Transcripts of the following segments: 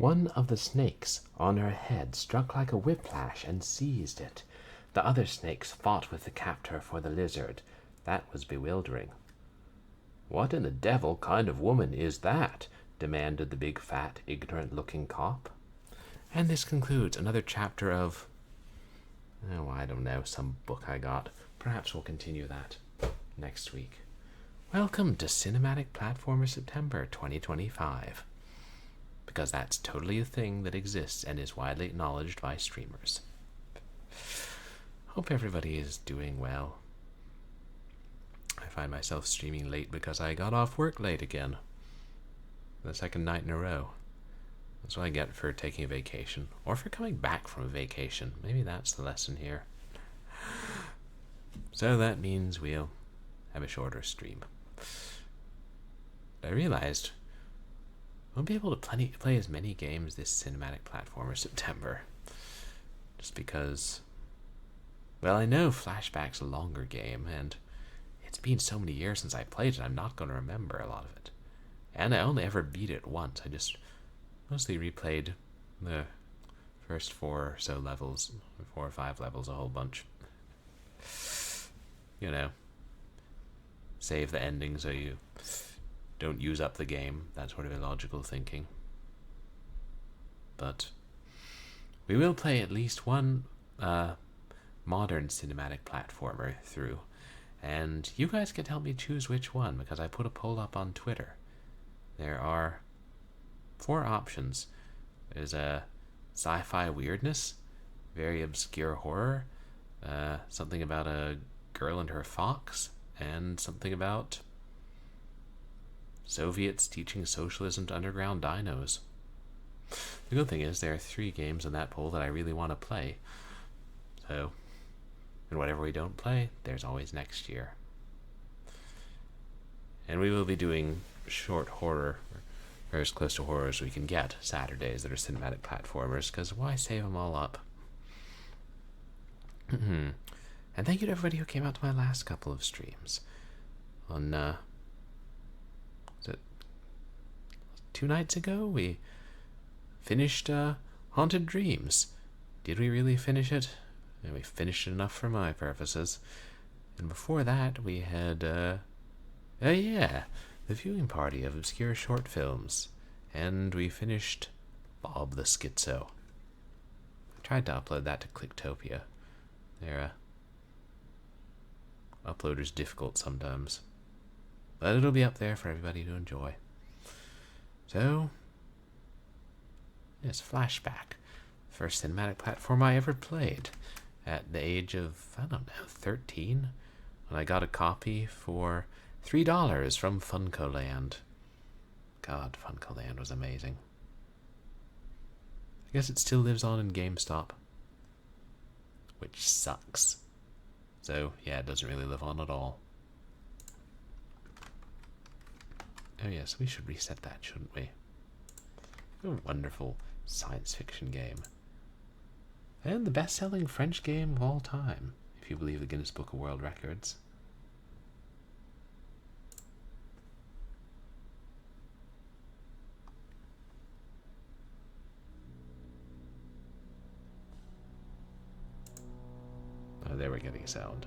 One of the snakes on her head struck like a whiplash and seized it. The other snakes fought with the captor for the lizard. That was bewildering. "What in the devil kind of woman is that?" demanded the big, fat, ignorant-looking cop. And this concludes another chapter of, oh, I don't know, some book I got. Perhaps we'll continue that next week. Welcome to Cinematic Platformer September 2025. Because that's totally a thing that exists and is widely acknowledged by streamers. Hope everybody is doing well. I find myself streaming late because I got off work late again. The second night in a row. That's what I get for taking a vacation. Or for coming back from a vacation. Maybe that's the lesson here. So that means we'll have a shorter stream. I realized we'll be able to play as many games this cinematic platformer September. Just because, well, I know Flashback's a longer game, and it's been so many years since I played it, I'm not going to remember a lot of it. And I only ever beat it once. I just mostly replayed the first 4 or so levels, 4 or 5 levels, a whole bunch. You know, save the ending so you don't use up the game, that sort of illogical thinking. But we will play at least one modern cinematic platformer through, and you guys can help me choose which one, because I put a poll up on Twitter. There are 4 options. There's a sci-fi weirdness, very obscure horror, something about a girl and her fox, and something about Soviets teaching socialism to underground dinos. The good thing is there are 3 games in that poll that I really want to play. So, and whatever we don't play, there's always next year. And we will be doing short horror, or as close to horror as we can get, Saturdays that are cinematic platformers, because why save them all up? And thank you to everybody who came out to my last couple of streams. On, was it 2 nights ago? We finished Haunted Dreams. Did we really finish it? And we finished it enough for my purposes. And before that, we had, the viewing party of obscure short films. And we finished Bob the Schizo. I tried to upload that to Clicktopia. Their uploader's difficult sometimes. But it'll be up there for everybody to enjoy. So, yes, Flashback. First cinematic platform I ever played. At the age of, I don't know, 13? When I got a copy for $3 from Funcoland. God, Funcoland was amazing. I guess it still lives on in GameStop. Which sucks. So, yeah, it doesn't really live on at all. Oh yes, we should reset that, shouldn't we? What a wonderful science fiction game. And the best-selling French game of all time, if you believe the Guinness Book of World Records. Oh, there we're getting sound.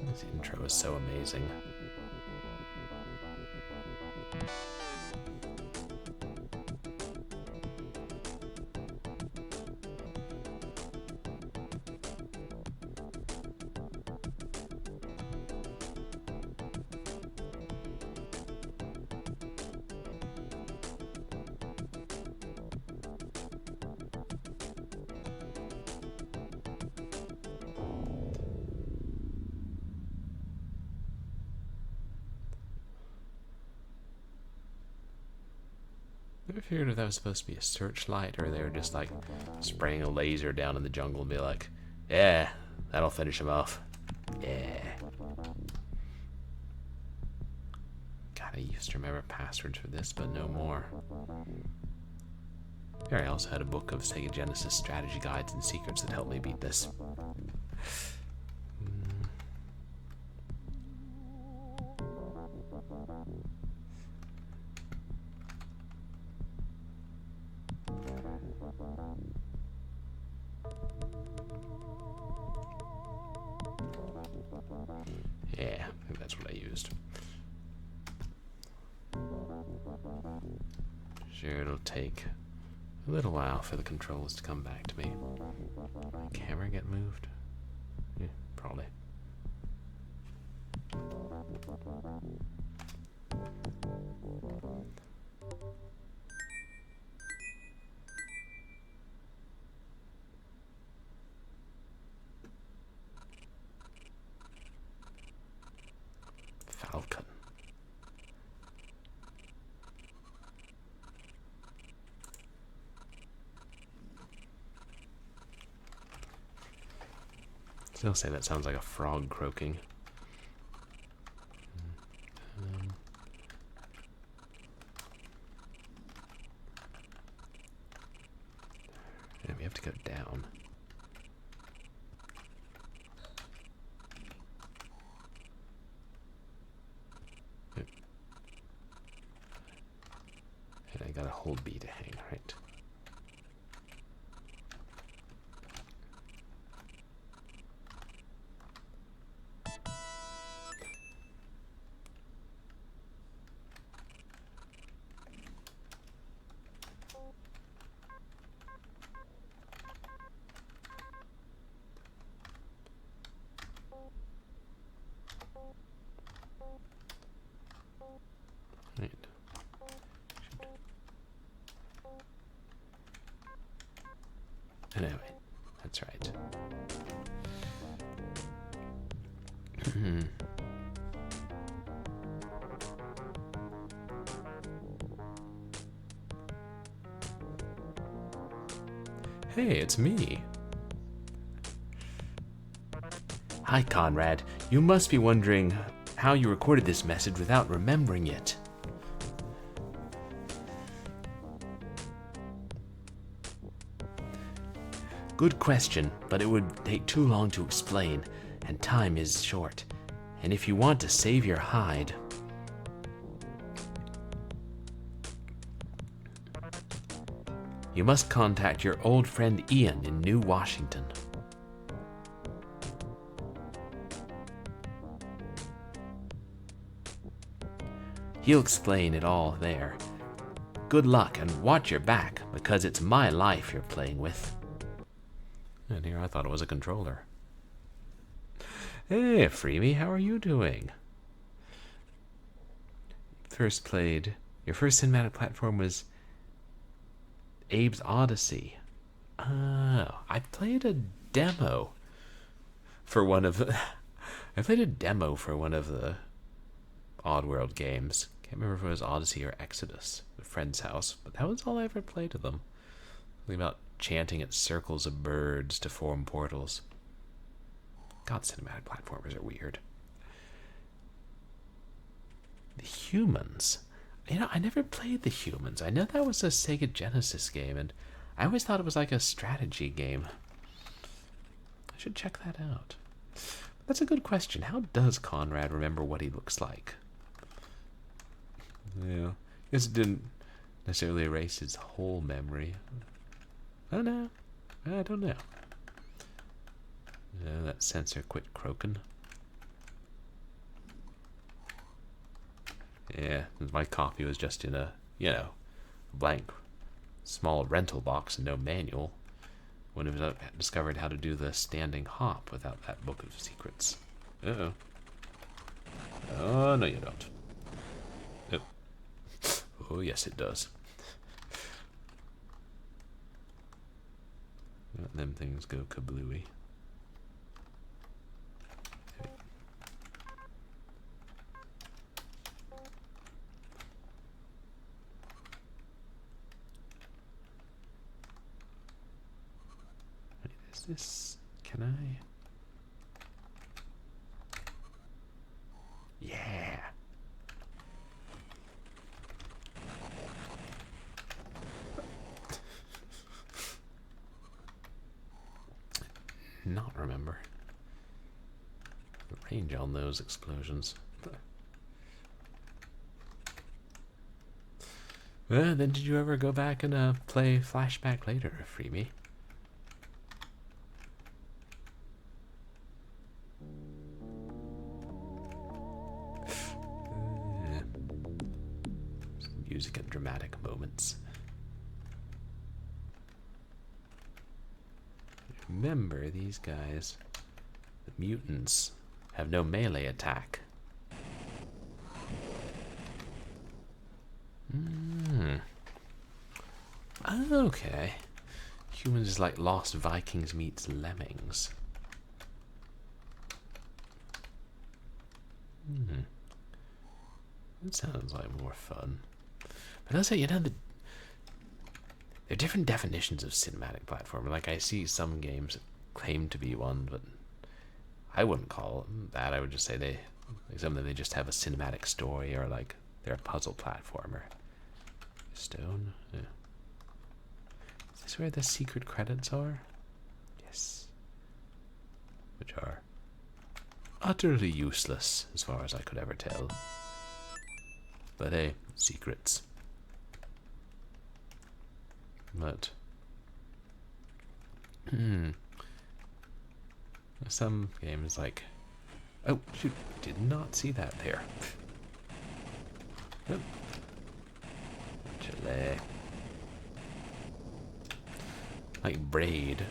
This intro is so amazing. I figured if that was supposed to be a searchlight, or they were just like spraying a laser down in the jungle and be like, yeah, that'll finish him off. Yeah. God, I used to remember passwords for this, but no more. Here I also had a book of Sega Genesis strategy guides and secrets that helped me beat this. Yeah, I think that's what I used. Sure, it'll take a little while for the controls to come back to me. Camera get moved? Yeah, probably. Falcon. Still say that sounds like a frog croaking. Yeah, we have to go down. And I gotta hold B to hang, right? Right. Anyway, that's right. Hey, it's me. Hi, Conrad. You must be wondering how you recorded this message without remembering it. Good question, but it would take too long to explain, and time is short. And if you want to save your hide, you must contact your old friend Ian in New Washington. He'll explain it all there. Good luck and watch your back, because it's my life you're playing with. And here I thought it was a controller. Hey, Freemy, how are you doing? Your first cinematic platform was Abe's Odyssey. Oh, I played a demo for one of the Oddworld games. Can't remember if it was Odyssey or Exodus, at a friend's house, but that was all I ever played of them. Something about chanting at circles of birds to form portals. God, cinematic platformers are weird. The Humans. You know, I never played The Humans. I know that was a Sega Genesis game, and I always thought it was like a strategy game. I should check that out. That's a good question. How does Conrad remember what he looks like? Yeah, I guess it didn't necessarily erase his whole memory. I don't know. I don't know. That sensor quit croaking. Yeah, my copy was just in a, blank small rental box and no manual. Wouldn't have discovered how to do the standing hop without that book of secrets. Uh-oh. Oh, no you don't. Oh, yes it does. Let them things go kablooey. Wait, is this... Can I... Yeah! not remember the range on those explosions. Well, then did you ever go back and play Flashback later, Freebie? Music and dramatic moments. Remember, these guys, the mutants, have no melee attack. Okay. Humans is like Lost Vikings meets Lemmings. That sounds like more fun. But I'll say, you know, there are different definitions of cinematic platformer. Like, I see some games that claim to be one, but I wouldn't call them that. I would just say like some of them, they just have a cinematic story, or like they're a puzzle platformer. Stone? Yeah. Is this where the secret credits are? Yes. Which are utterly useless, as far as I could ever tell. But hey, secrets. But some games like, oh shoot, did not see that there. Oh. Chile. Like Braid.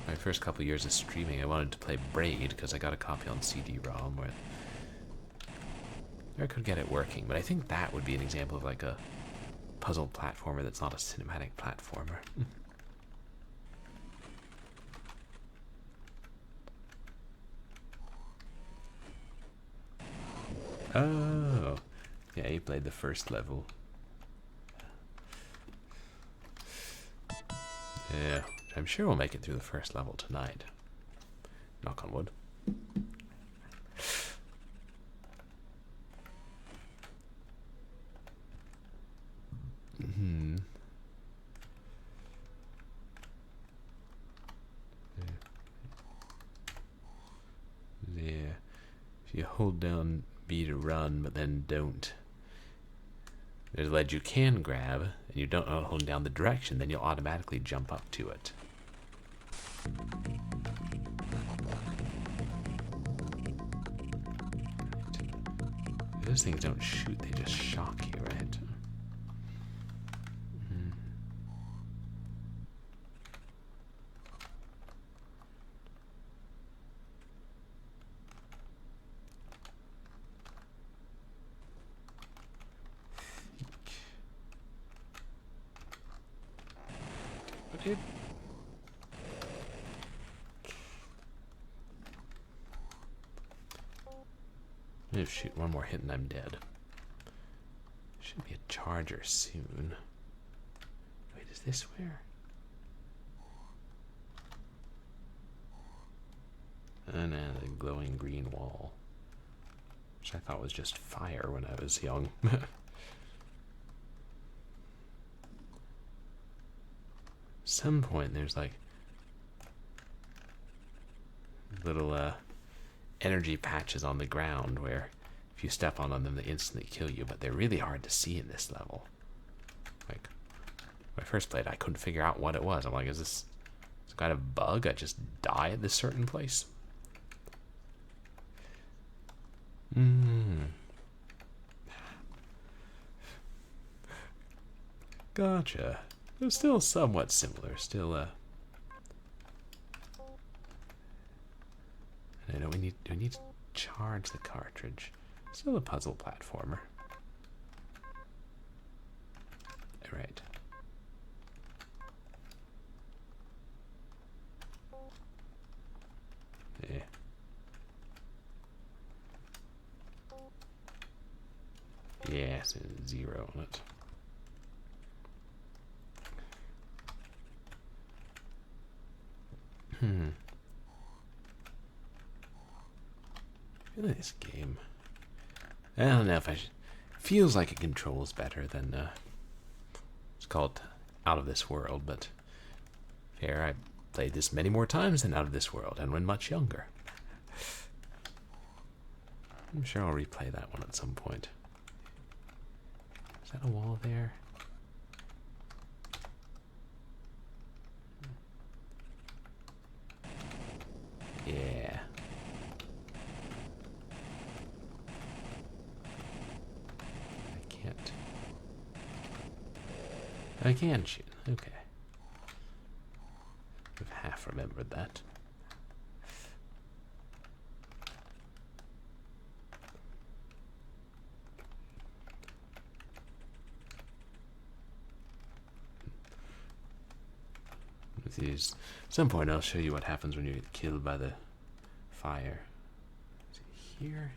My first couple years of streaming, I wanted to play Braid because I got a copy on CD-ROM where I could get it working, but I think that would be an example of like a puzzle platformer that's not a cinematic platformer. Oh, yeah, you played the first level. Yeah, I'm sure we'll make it through the first level tonight. Knock on wood. Yeah. If you hold down B to run, but then don't. There's a ledge you can grab, and you don't hold down the direction, then you'll automatically jump up to it. Those things don't shoot, they just shock you, right? Okay. Oh shoot, one more hit and I'm dead. Should be a charger soon. Wait, is this where? Oh no, the glowing green wall. Which I thought was just fire when I was young. Some point there's like little energy patches on the ground where if you step on them they instantly kill you, but they're really hard to see in this level. Like when I first played, I couldn't figure out what it was. I'm like, is this some kind of bug? I just die at this certain place? Gotcha. They're still somewhat similar. Still, I know we need to charge the cartridge. Still a puzzle platformer. Right. Yeah. Yeah, so 0 on it. I feel like this game, I don't know if I should, feels like it controls better than it's called Out of This World, but fair, played this many more times than Out of This World, and when much younger. I'm sure I'll replay that one at some point. Is that a wall there? Yeah. I can't. I can shoot. Okay. I've half remembered that. With these, at some point I'll show you what happens when you get killed by the fire. Is it here?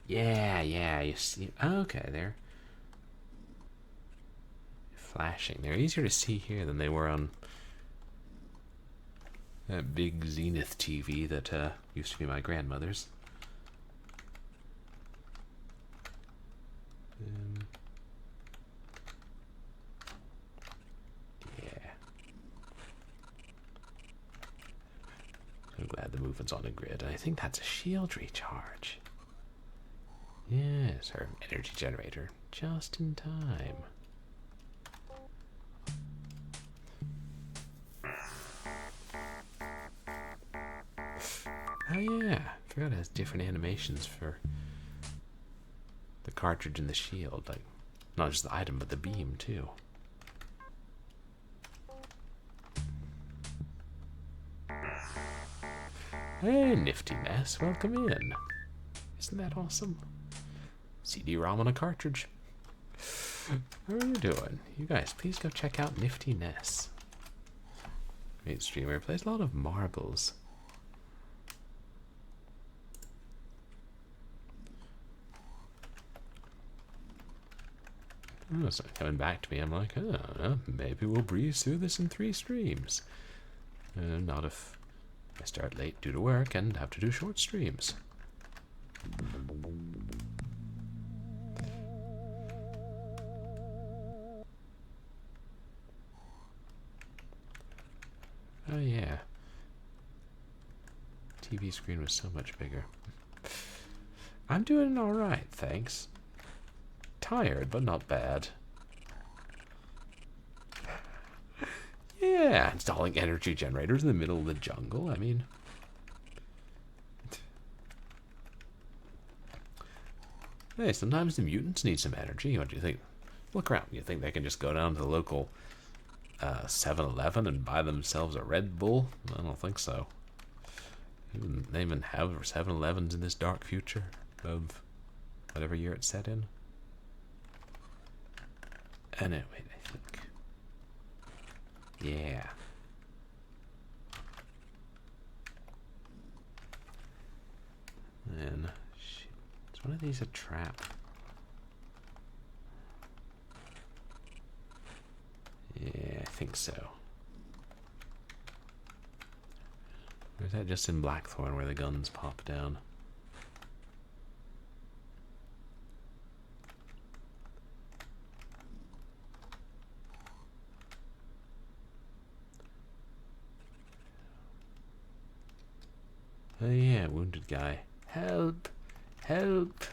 Yeah, you see. Oh, okay, they're flashing. They're easier to see here than they were on that big Zenith TV that used to be my grandmother's. Yeah. I'm glad the movement's on a grid. I think that's a shield recharge. Yes, our energy generator. Just in time. Oh yeah, I forgot it has different animations for the cartridge and the shield. Like, not just the item, but the beam too. Hey, nifty Ness, welcome in. Isn't that awesome? CD-ROM on a cartridge. How are you doing? You guys, please go check out Nifty Ness. Great streamer, plays a lot of marbles. Oh, it's not coming back to me. I'm like, oh, maybe we'll breeze through this in 3 streams. Not if I start late due to work and have to do short streams. Oh yeah. TV screen was so much bigger. I'm doing alright, thanks. Tired, but not bad. Yeah, installing energy generators in the middle of the jungle, I mean... Hey, sometimes the mutants need some energy. What do you think? Look around. You think they can just go down to the local 7-Eleven and buy themselves a Red Bull? I don't think so. They even have 7-Elevens in this dark future of whatever year it's set in. Anyway, I think. Yeah. Then, shit. Is one of these a trap? Yeah, I think so. Or is that just in Blackthorn where the guns pop down? Oh yeah, wounded guy. Help! Help!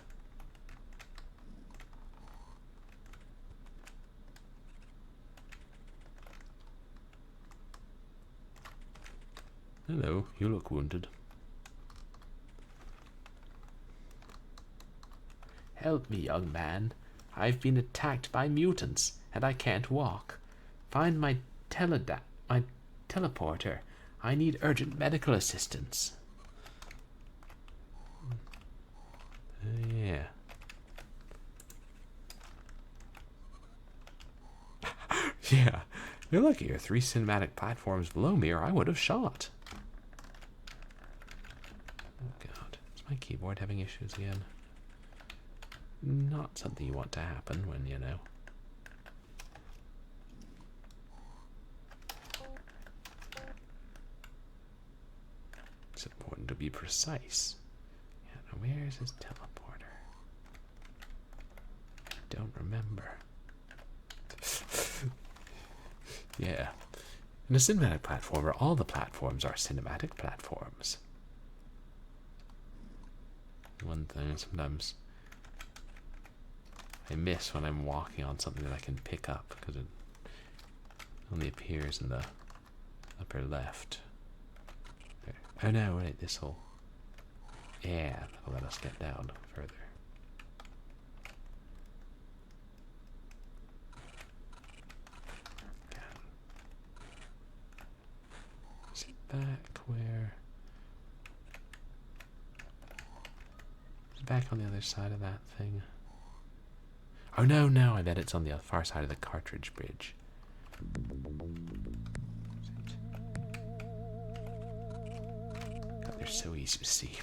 Hello, you look wounded. Help me, young man. I've been attacked by mutants, and I can't walk. Find my teleporter. I need urgent medical assistance. Yeah. Yeah. You're lucky you're 3 cinematic platforms below me, or I would have shot. Oh god. Is my keyboard having issues again? Not something you want to happen when, you know. It's important to be precise. Yeah, now where is his teleporter? I don't remember. Yeah. In a cinematic platformer, all the platforms are cinematic platforms. One thing sometimes I miss when I'm walking on something that I can pick up, because it only appears in the upper left. There. Oh no, wait, this will... Yeah, that'll let us get down further. Is it back where... Is it back on the other side of that thing? Oh no, no, I bet it's on the far side of the cartridge bridge. God, they're so easy to see.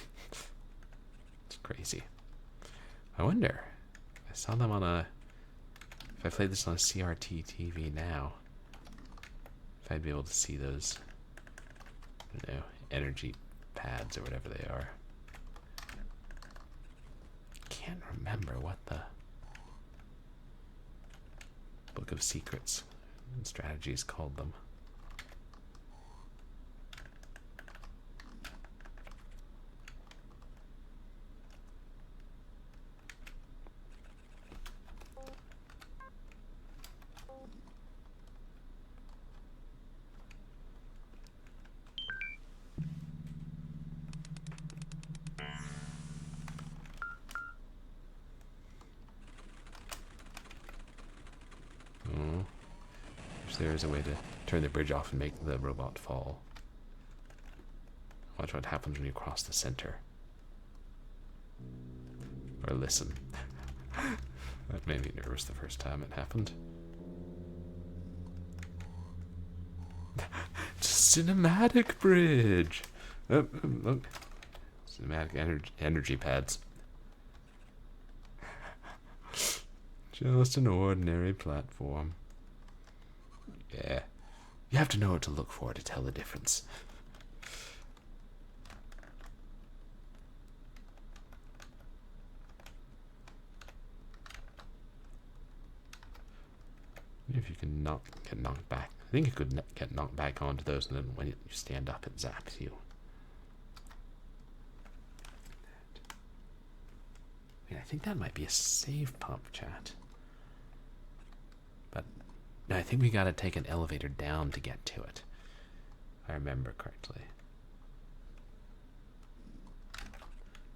It's crazy. I wonder. I saw them on a... If I played this on a CRT TV now, if I'd be able to see those, I don't know, energy pads or whatever they are. Can't remember what the Book of Secrets and Strategies called them. There is a way to turn the bridge off and make the robot fall. Watch what happens when you cross the center. Or listen. That made me nervous the first time it happened. It's a cinematic bridge! Oh, look. Cinematic energy pads. Just an ordinary platform. Yeah. You have to know what to look for to tell the difference. If you can get knocked back. I think you could get knocked back onto those, and then when you stand up, it zaps you. Yeah, I think that might be a save pump, chat. But no, I think we gotta take an elevator down to get to it. If I remember correctly.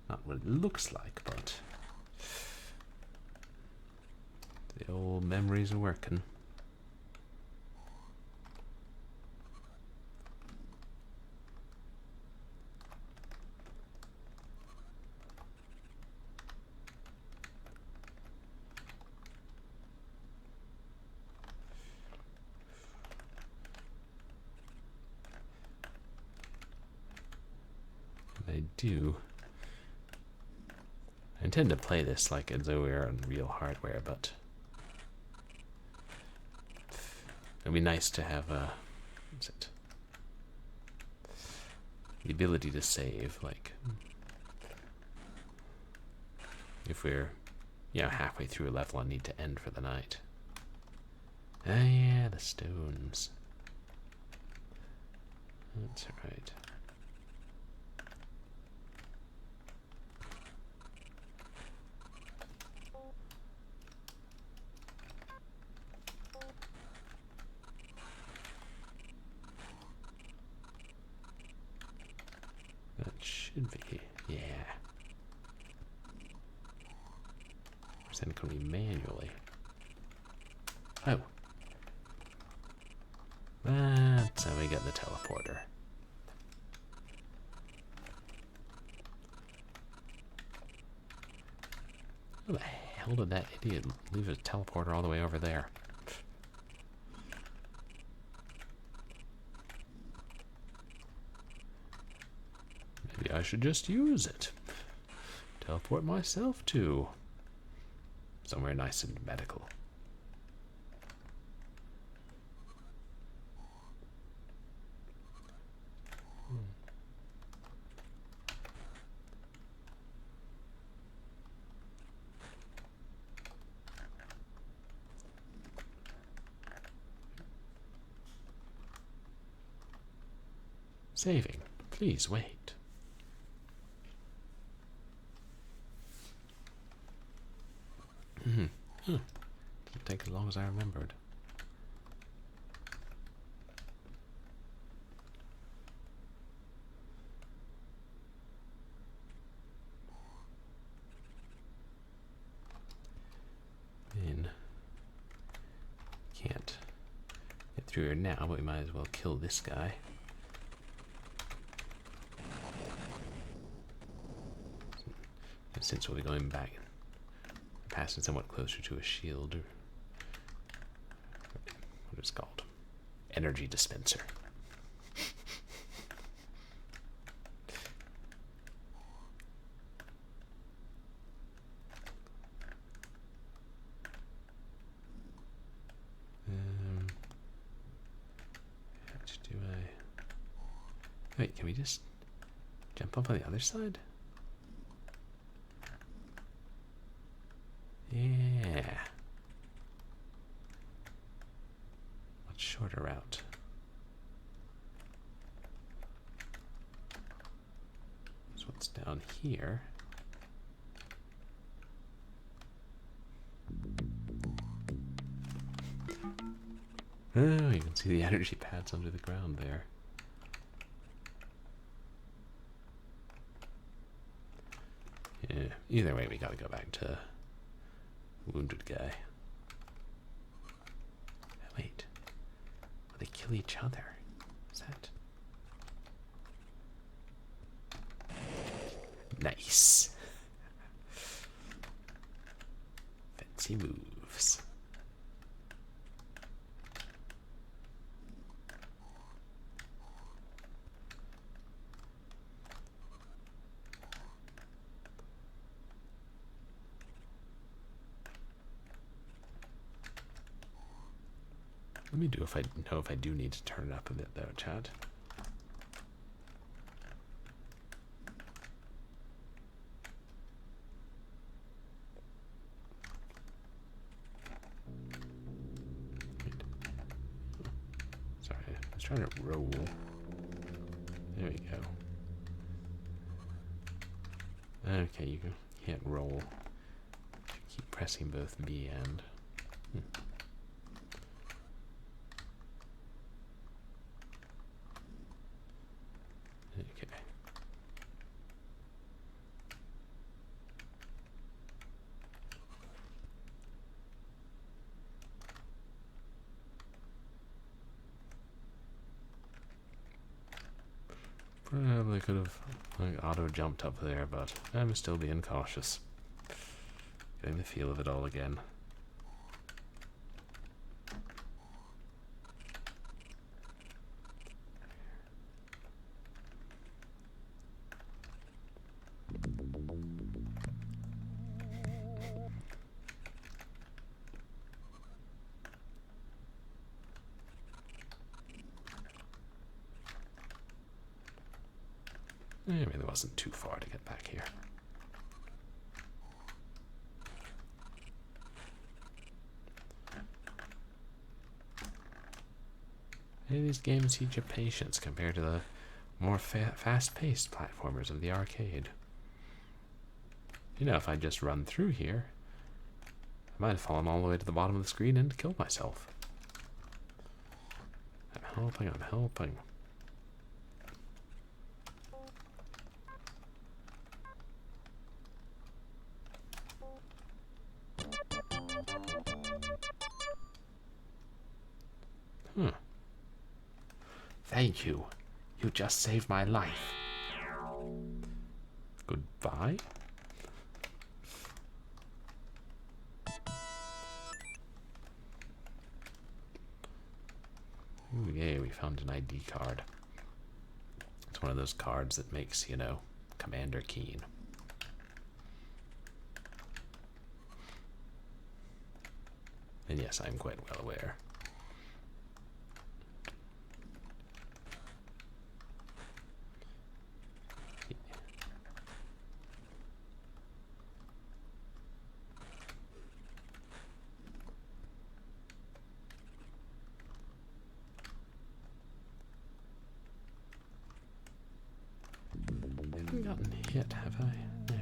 Not what it looks like, but the old memories are working. I intend to play this like as though we were on real hardware, but it'd be nice to have the ability to save, like if we're halfway through a level and need to end for the night. Ah yeah, the stones. That's right. That should be, yeah. Then can we manually? Oh. That's how we get the teleporter. How the hell did that idiot leave his teleporter all the way over there? Maybe I should just use it. Teleport myself to somewhere nice and medical. Saving. Please wait. Didn't take as long as I remembered. Then can't get through here now, but we might as well kill this guy. Since we'll be going back, passing somewhat closer to a shield, or what it's called, energy dispenser. How do I? Wait, can we just jump up on the other side? Yeah. Much shorter route. So what's down here? Oh, you can see the energy pads under the ground there. Yeah, either way, we gotta go back to wounded guy. Wait. Will they kill each other? Is that... Nice. Fancy moves. Let me do if I know if I do need to turn it up a bit though, Chad. Sorry, I was trying to roll. There we go. Okay, you can't roll. Keep pressing both B and... Okay. Probably could have auto jumped up there, but I'm still being cautious. Getting the feel of it all again. It really wasn't too far to get back here. Hey, these games teach you patience compared to the more fast-paced platformers of the arcade. You know, if I just run through here, I might have fallen all the way to the bottom of the screen and killed myself. I'm helping, I'm helping. Thank you. You just saved my life. Goodbye? Ooh, yay, we found an ID card. It's one of those cards that makes, you know, Commander keen. And yes, I'm quite well aware. yet, have I? No.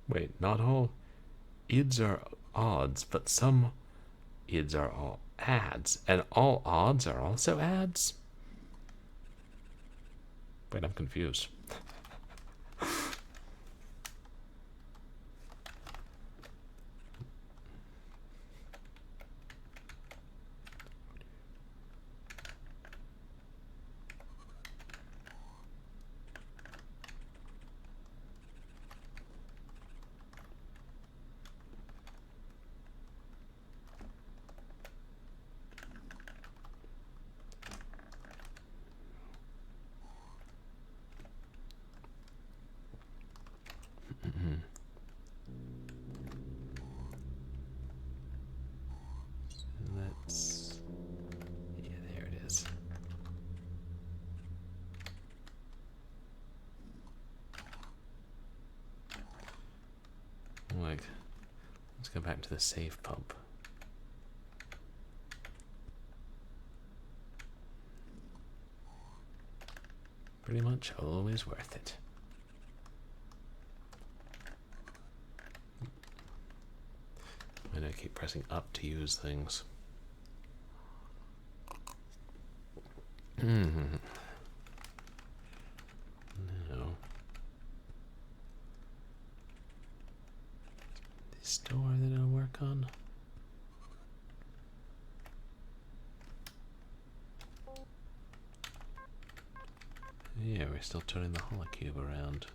Wait, not all ids are odds, but some ids are all ads, and all odds are also ads? Wait, I'm confused. Let's... yeah, there it is. Like, let's go back to the save pump. Pretty much always worth it. I know I keep pressing up to use things. No. The store that I'll work on. Yeah, we're still turning the holocube around.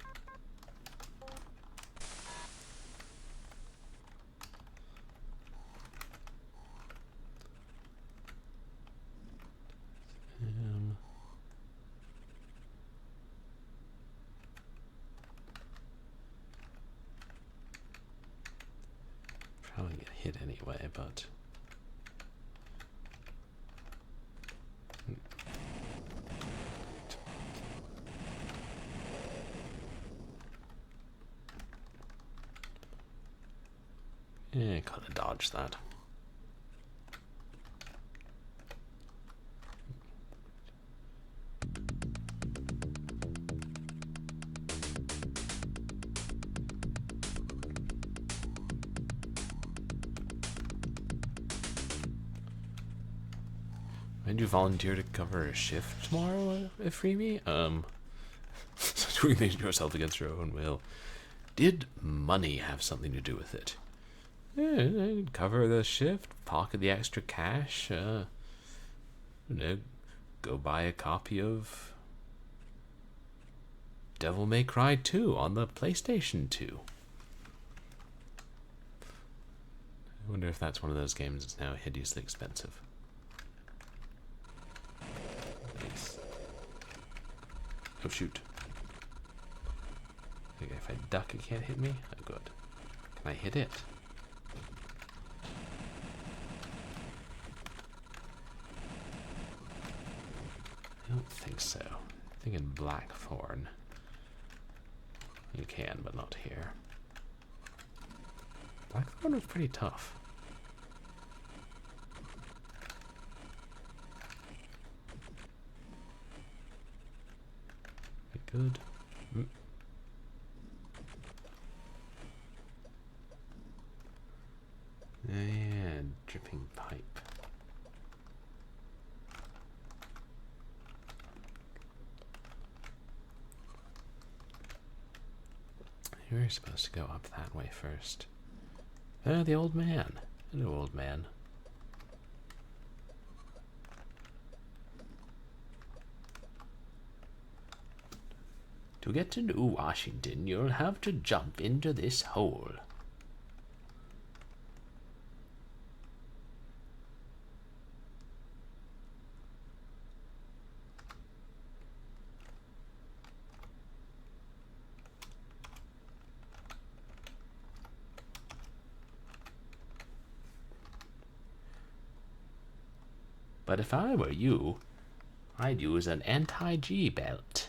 Probably get hit anyway, but yeah, kind of dodged that. Did you volunteer to cover a shift tomorrow, Freebie? Doing things to yourself against your own will. Did money have something to do with it? Yeah, cover the shift, pocket the extra cash, you know, go buy a copy of Devil May Cry 2 on the PlayStation 2. I wonder if that's one of those games that's now hideously expensive. Nice. Oh shoot. Okay, if I duck it can't hit me? Oh good. Can I hit it? I don't think so. I think in Blackthorn you can, but not here. Blackthorn was pretty tough. Good. And dripping pipe. You're supposed to go up that way first. Oh, the old man. Hello, old man. To get to New Washington, you'll have to jump into this hole. But if I were you, I'd use an anti-G belt.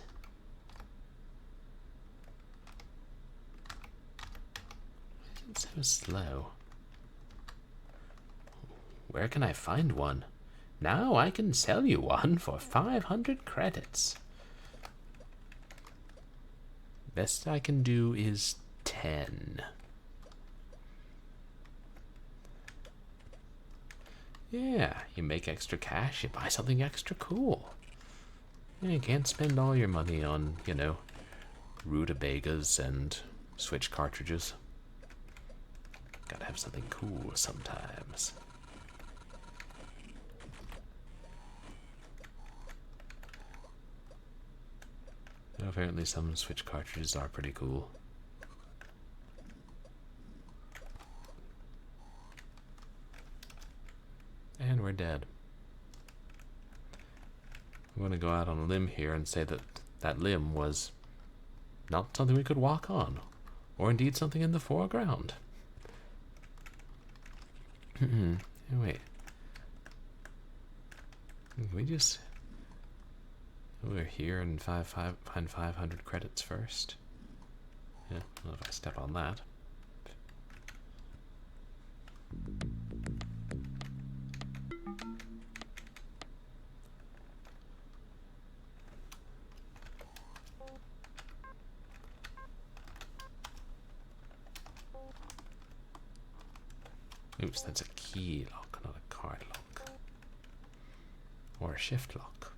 So slow. Where can I find one? Now I can sell you one for 500 credits. Best I can do is 10. Yeah, you make extra cash, you buy something extra cool. Yeah, you can't spend all your money on, you know, rutabagas and Switch cartridges. Gotta have something cool sometimes. Apparently some Switch cartridges are pretty cool. And we're dead. I'm going to go out on a limb here and say that that limb was not something we could walk on, or indeed something in the foreground. Wait. Can we just... We're here and find 500 credits first. Yeah, well, if I step on that. Oops, that's a key lock, not a card lock. Or a shift lock.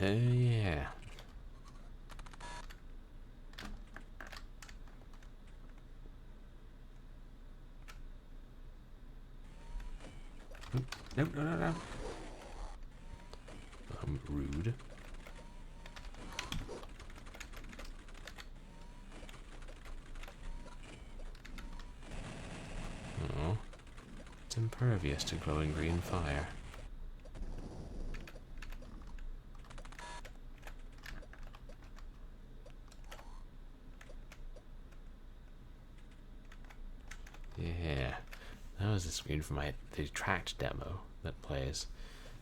Yeah. No, no, no, no. Rude. Oh. It's impervious to glowing green fire. Yeah, that was the screen for the tracked demo that plays.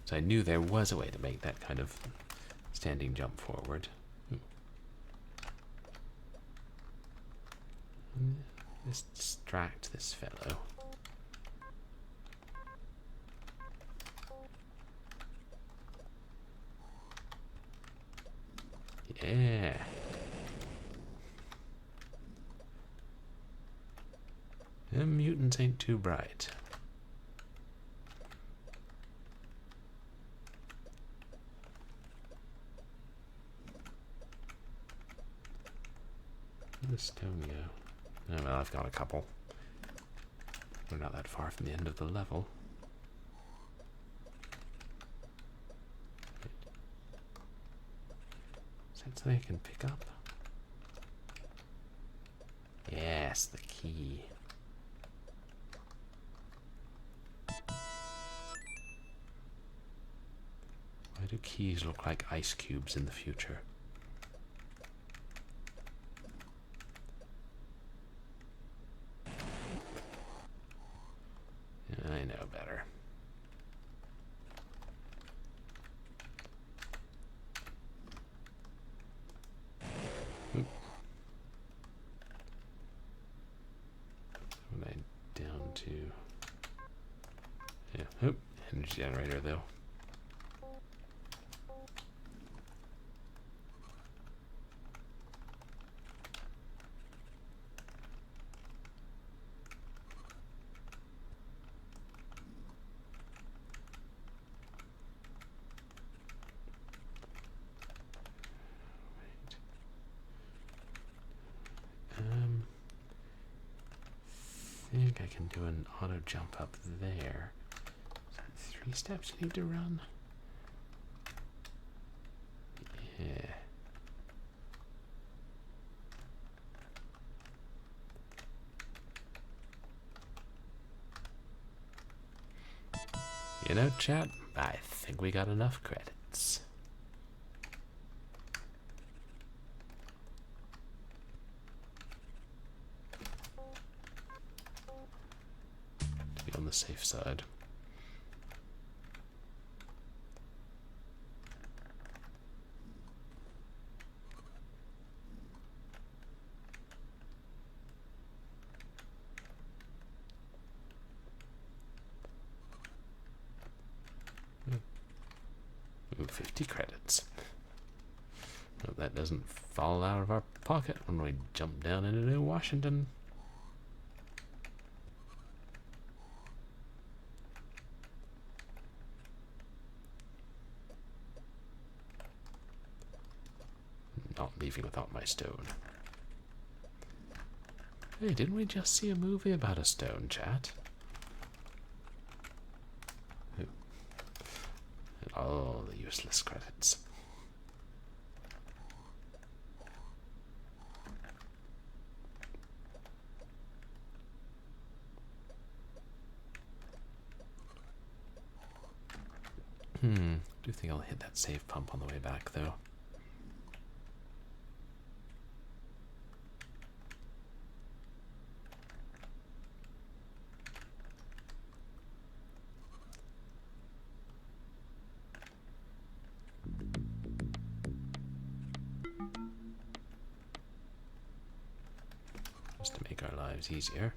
So I knew there was a way to make that kind of standing jump forward. Let's distract this fellow. Yeah. Them mutants ain't too bright. Where'd the stone go? Oh well, I've got a couple. We're not that far from the end of the level. Is that something I can pick up? Yes, the key. Why do keys look like ice cubes in the future? I know better. Oop. What am I down to? Yeah, oop. Energy generator though. I think I can do an auto jump up there. Is that 3 steps you need to run? Yeah. You know, chat, I think we got enough credits. To be on the safe side. Ooh, 50 credits. Hope that doesn't fall out of our pocket when we jump down into New Washington. Not leaving without my stone. Hey, didn't we just see a movie about a stone, chat? Ooh. And all the useless credits. I do think I'll hit that save pump on the way back, though. Just to make our lives easier.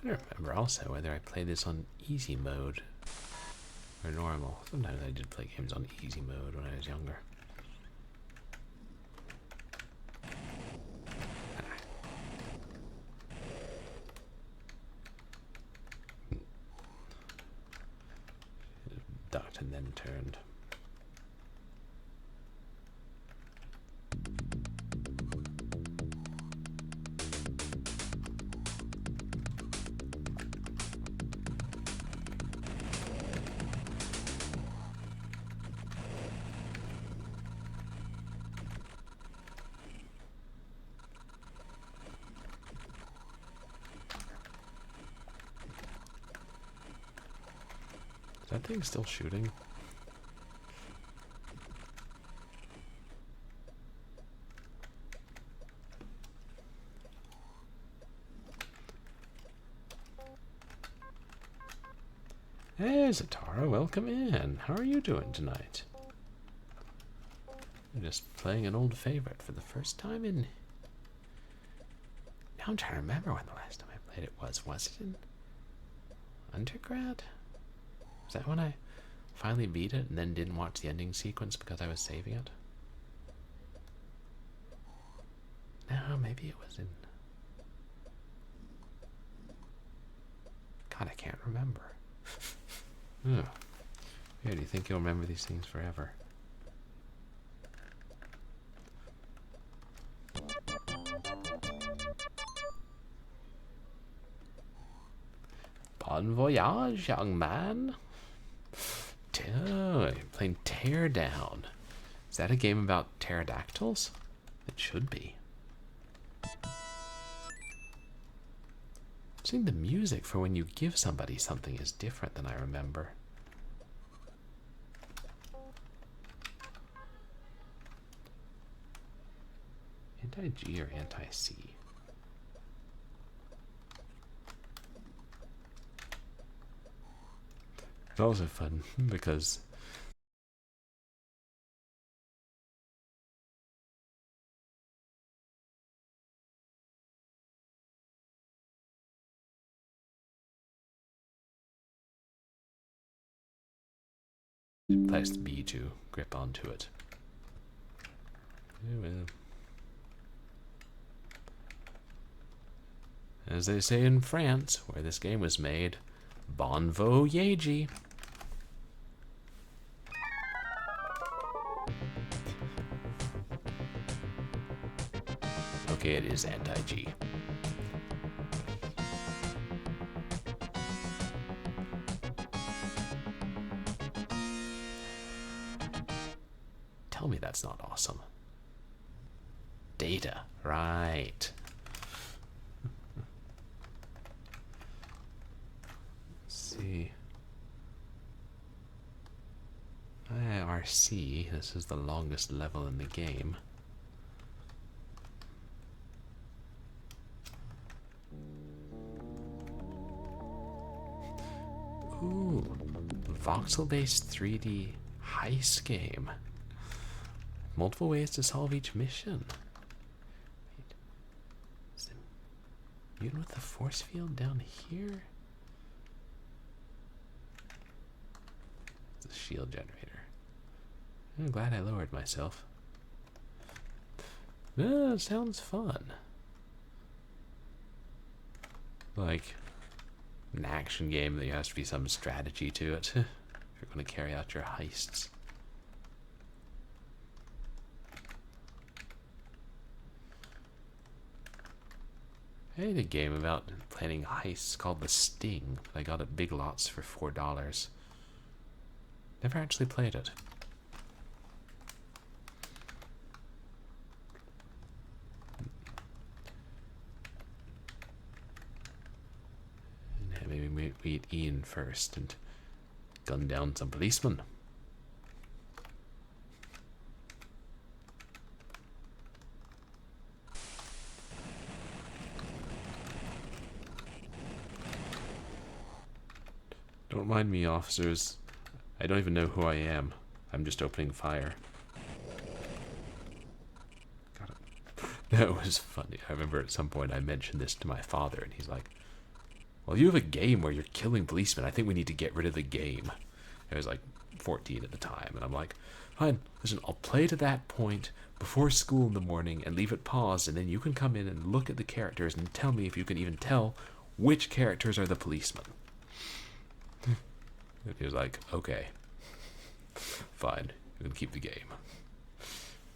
I don't remember also whether I played this on easy mode or normal. Sometimes I did play games on easy mode when I was younger. Ducked and then turned. Is that thing still shooting? Hey, Zatara, welcome in. How are you doing tonight? I'm just playing an old favorite for the first time in... Now I'm trying to remember when the last time I played it was. Was it in undergrad? Was that when I finally beat it and then didn't watch the ending sequence because I was saving it? No, maybe it was in... God, I can't remember. Oh. Yeah, do you think you'll remember these things forever? Bon voyage, young man. You're playing Teardown. Is that a game about pterodactyls? It should be. I think the music for when you give somebody something is different than I remember. Anti-G or anti-C? It's also fun because it plays the B to grip onto it. Yeah, well. As they say in France, where this game was made, bon voyage. Okay, it is anti-G. Tell me that's not awesome. Data, right. Let's see. RC, this is the longest level in the game. Ooh, voxel-based 3D heist game. Multiple ways to solve each mission. Wait, is the mutant with the force field down here? It's a shield generator. I'm glad I lowered myself. It sounds fun. Like an action game, there has to be some strategy to it if you're going to carry out your heists. I had a game about planning heists called The Sting. I got it Big Lots for $4. Never actually played it. Maybe we meet Ian first and gun down some policemen. Don't mind me, officers. I don't even know who I am. I'm just opening fire. Got it. That was funny. I remember at some point I mentioned this to my father, and he's like, well, you have a game where you're killing policemen. I think we need to get rid of the game. I was like 14 at the time, and I'm like, fine, listen, I'll play to that point before school in the morning and leave it paused, and then you can come in and look at the characters and tell me if you can even tell which characters are the policemen. And he was like, okay, fine, you can keep the game.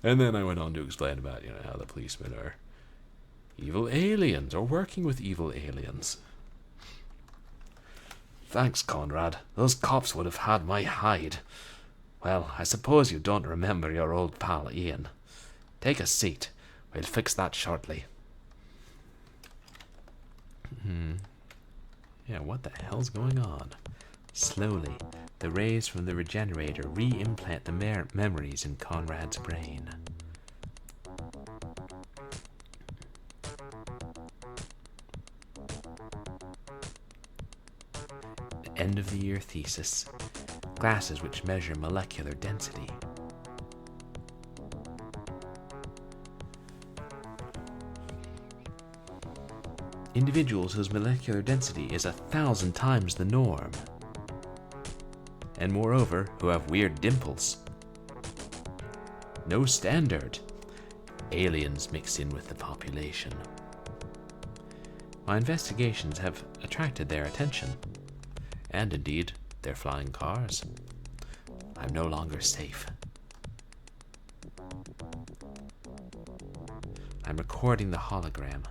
And then I went on to explain about, how the policemen are evil aliens, or working with evil aliens. Thanks, Conrad. Those cops would have had my hide. Well, I suppose you don't remember your old pal Ian. Take a seat. We'll fix that shortly. Yeah, what the hell's going on? Slowly, the rays from the regenerator re-implant the memories in Conrad's brain. End of the year thesis. Glasses which measure molecular density. Individuals whose molecular density is 1,000 times the norm. And moreover, who have weird dimples. No standard. Aliens mix in with the population. My investigations have attracted their attention. And indeed, their flying cars. I'm no longer safe. I'm recording the hologram.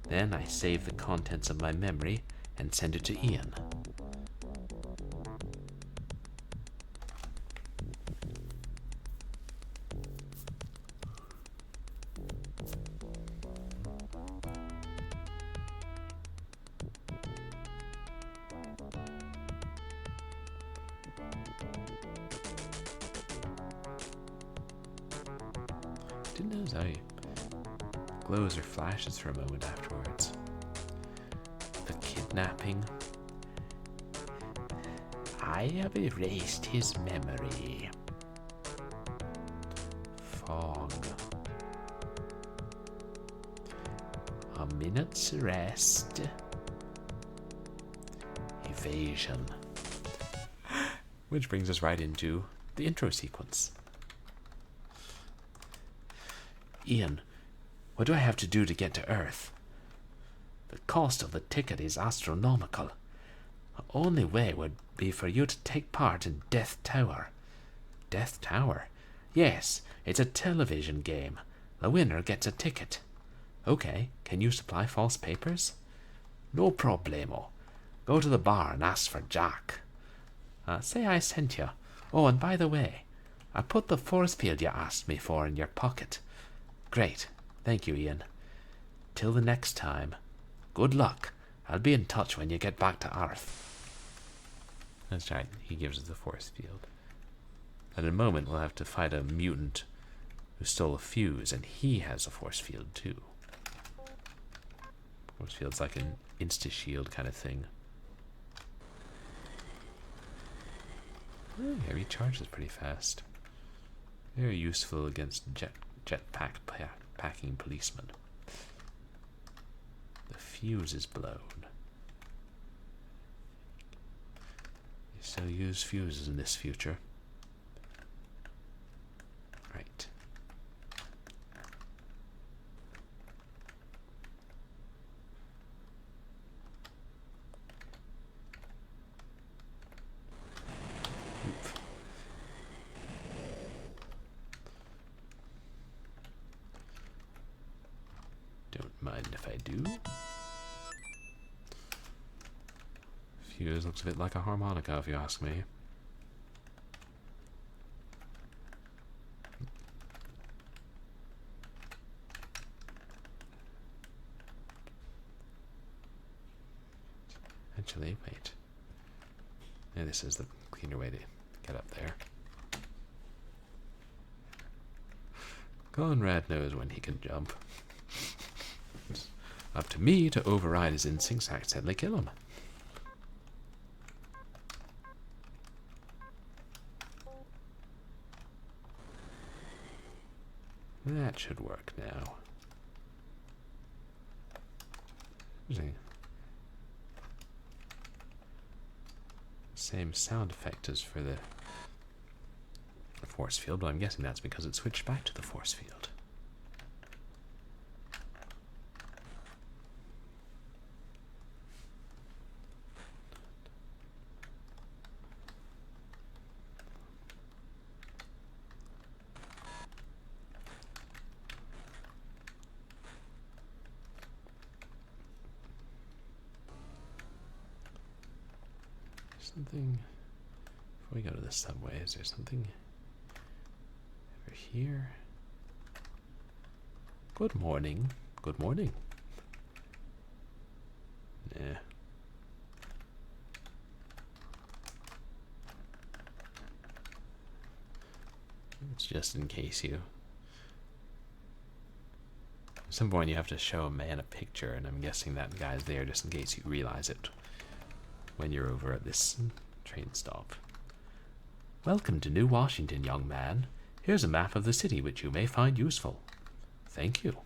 Then I save the contents of my memory and send it to Ian. Didn't know how he glows or flashes for a moment afterwards. The kidnapping. I have erased his memory. Fog. A minute's rest. Evasion. Which brings us right into the intro sequence. Ian, what do I have to do to get to Earth? The cost of the ticket is astronomical. The only way would be for you to take part in Death Tower. Death Tower? Yes, it's a television game. The winner gets a ticket. Okay, can you supply false papers? No problemo. Go to the bar and ask for Jack. Say I sent you. Oh, and by the way, I put the force field you asked me for in your pocket. Great. Thank you, Ian. Till the next time. Good luck. I'll be in touch when you get back to Earth. That's right. He gives us the force field. And in a moment, we'll have to fight a mutant who stole a fuse, and he has a force field too. Force field's like an insta-shield kind of thing. Oh, yeah, recharges pretty fast. Very useful against jetpack packing policemen. The fuse is blown. You still use fuses in this future. Right. Don't mind if I do. Fuse looks a bit like a harmonica, if you ask me. Actually, wait. Yeah, this is the cleaner way to get up there. Conrad knows when he can jump. It's up to me to override his instincts, accidentally kill him. That should work now. Same sound effect as for the force field, but I'm guessing that's because it switched back to the force field. Something before we go to the subway. Is there something over here? Good morning. Good morning. Nah. It's just in case you. At some point you have to show a man a picture, and I'm guessing that guy's there just in case you realize it when you're over at this train stop. Welcome to New Washington, young man. Here's a map of the city which you may find useful. Thank you.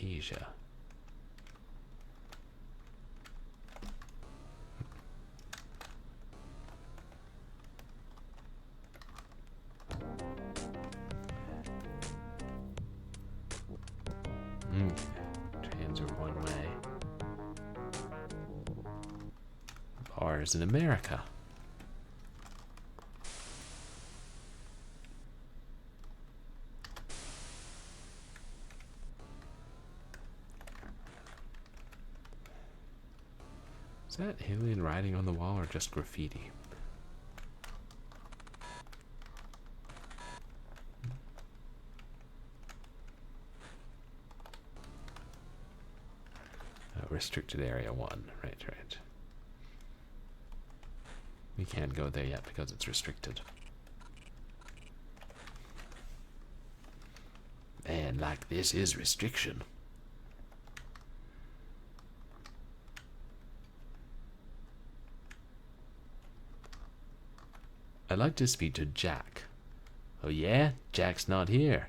Asia. Trains are one way. Bars in America. Is that alien writing on the wall or just graffiti? Restricted area 1. Right. We can't go there yet because it's restricted. Man, like this is restriction. I'd like to speak to Jack. Oh yeah? Jack's not here.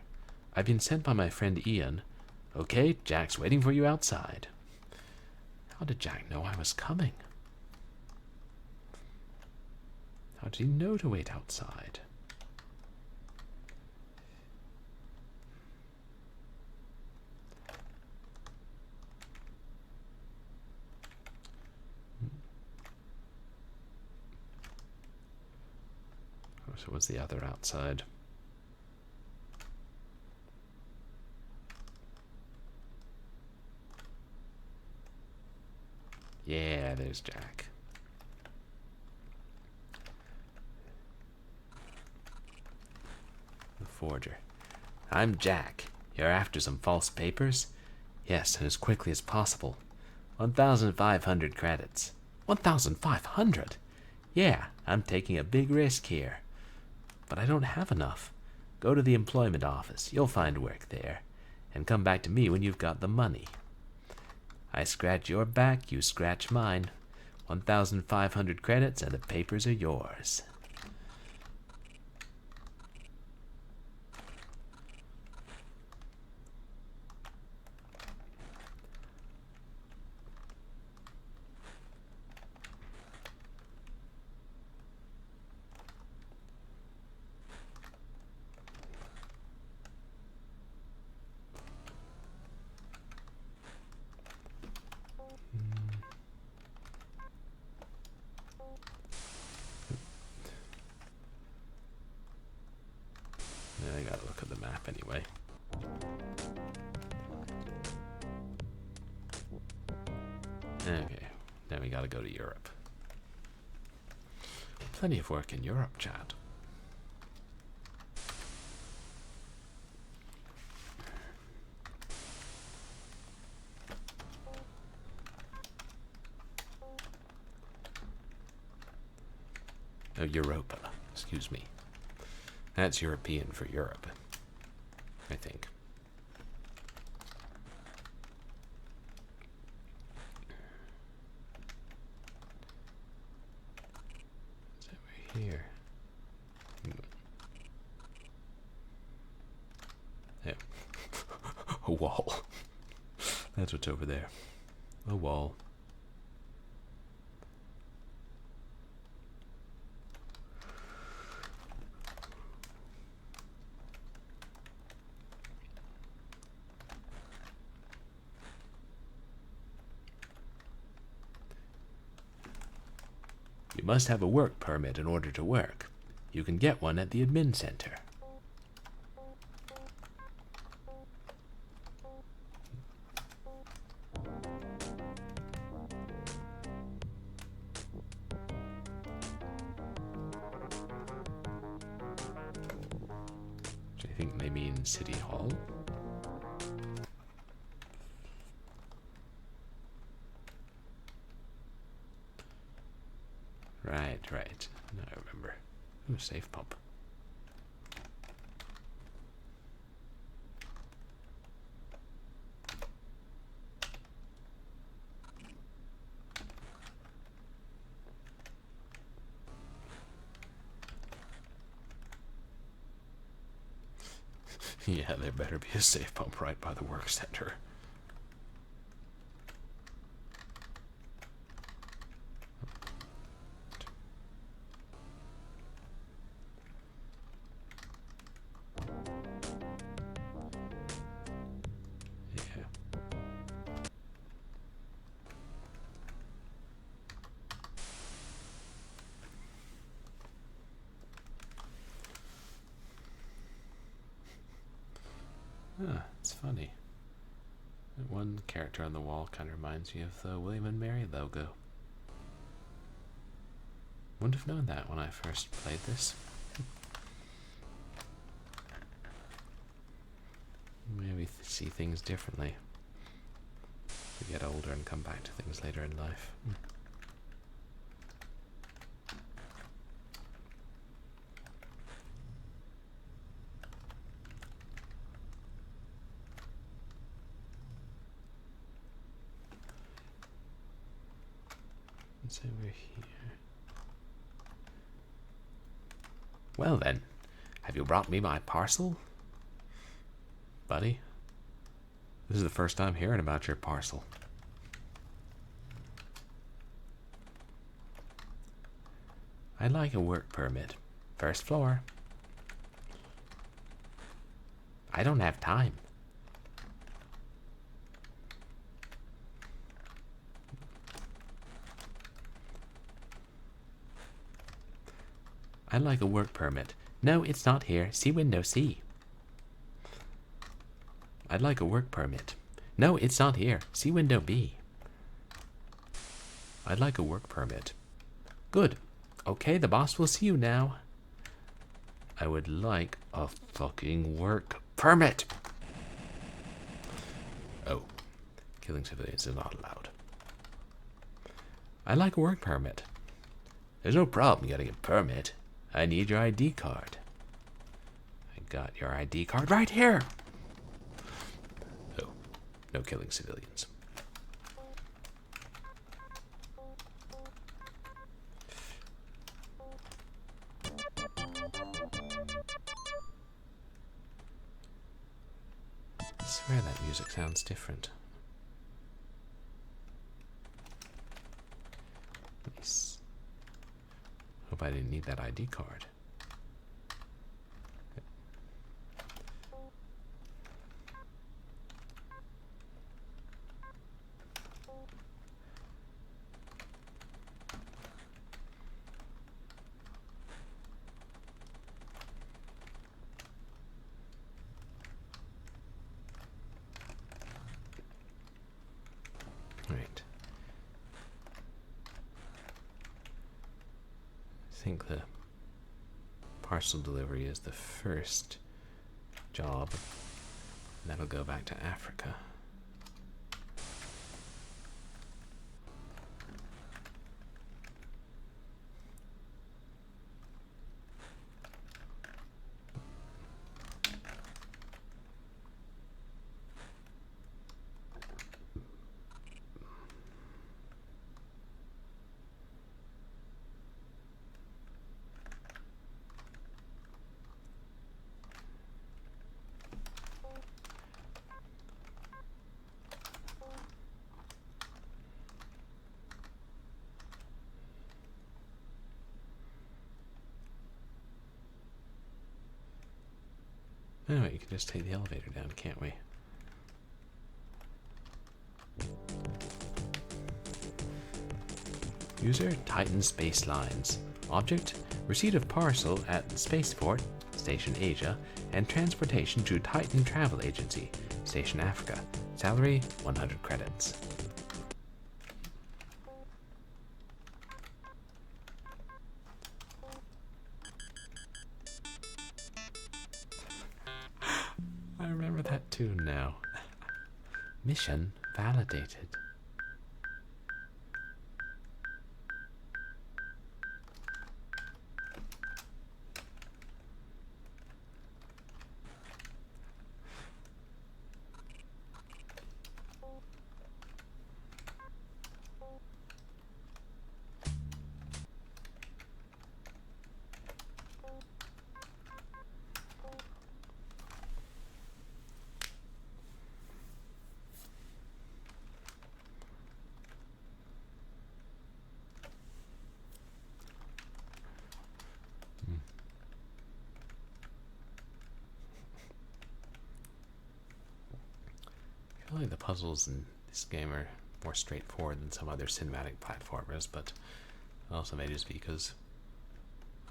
I've been sent by my friend Ian. Okay, Jack's waiting for you outside. How did Jack know I was coming? How did he know to wait outside? Oh, so what's the other outside? Yeah, there's Jack. The forger. I'm Jack. You're after some false papers? Yes, and as quickly as possible. 1,500 credits. 1,500? Yeah, I'm taking a big risk here. But I don't have enough. Go to the employment office. You'll find work there. And come back to me when you've got the money. I scratch your back, you scratch mine. 1,500 credits and the papers are yours. I gotta look at the map anyway. Okay, then we gotta go to Europe. Plenty of work in Europe, Chad. Oh, Europa. Excuse me. That's European for Europe, I think. Is that right here? Yeah. A wall. That's what's over there. A wall. You must have a work permit in order to work. You can get one at the admin center. Which I think they mean City Hall. Right. Now I remember. Ooh, safe pump. Yeah, there better be a safe pump right by the work center. It's funny. That one character on the wall kind of reminds me of the William and Mary logo. Wouldn't have known that when I first played this. Maybe see things differently. We get older and come back to things later in life. It's over here. Well then, have you brought me my parcel? Buddy? This is the first time hearing about your parcel. I'd like a work permit. First floor. I don't have time. I'd like a work permit. No, it's not here. See window C. I'd like a work permit. No, it's not here. See window B. I'd like a work permit. Good. Okay, the boss will see you now. I would like a fucking work permit. Oh, killing civilians is not allowed. I'd like a work permit. There's no problem getting a permit. I need your ID card. I got your ID card right here. Oh, no killing civilians. I swear that music sounds different. Nice. Hope I didn't need that ID card. Right. I think the parcel delivery is the first job. And that'll go back to Africa. Anyway, you can just take the elevator down, can't we? User Titan Space Lines. Object receipt of parcel at Spaceport, Station Asia, and transportation to Titan Travel Agency, Station Africa. Salary 100 credits. I remember that tune now. Mission validated. I feel like the puzzles in this game are more straightforward than some other cinematic platformers, but also may just be because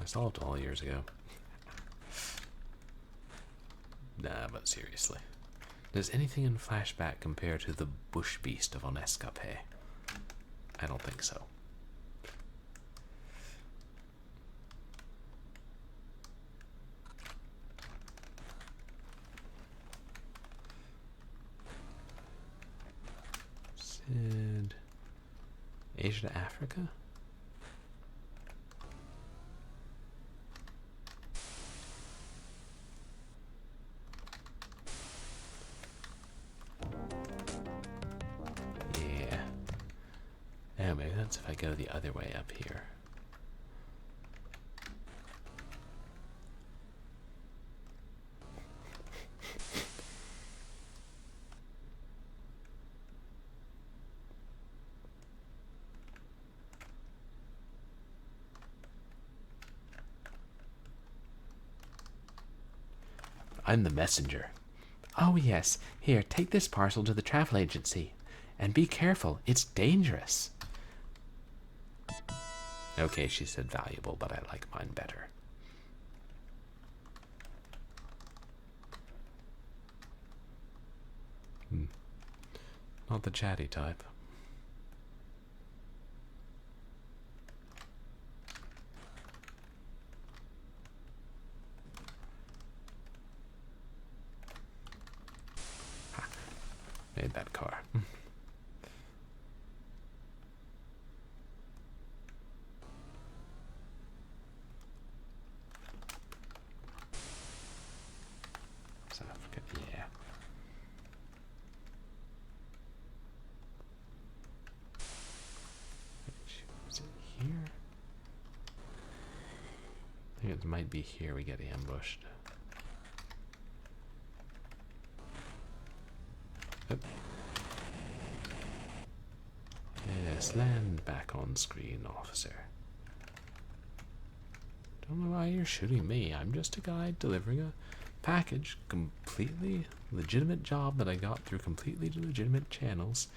I solved it all years ago. Nah, but seriously. Does anything in Flashback compare to the bush beast of Onescape? I don't think so. Said Asia to Africa? Yeah. Oh, maybe that's if I go the other way up here. I'm the messenger. Oh, yes. Here, take this parcel to the travel agency. And be careful. It's dangerous. Okay, she said valuable, but I like mine better. Not the chatty type. Ha. Made that car. South Africa, yeah. Is it here? I think it might be here we get ambushed. Oh. Yes, land back on screen, officer. Don't know why you're shooting me. I'm just a guy delivering a package. Completely legitimate job that I got through completely legitimate channels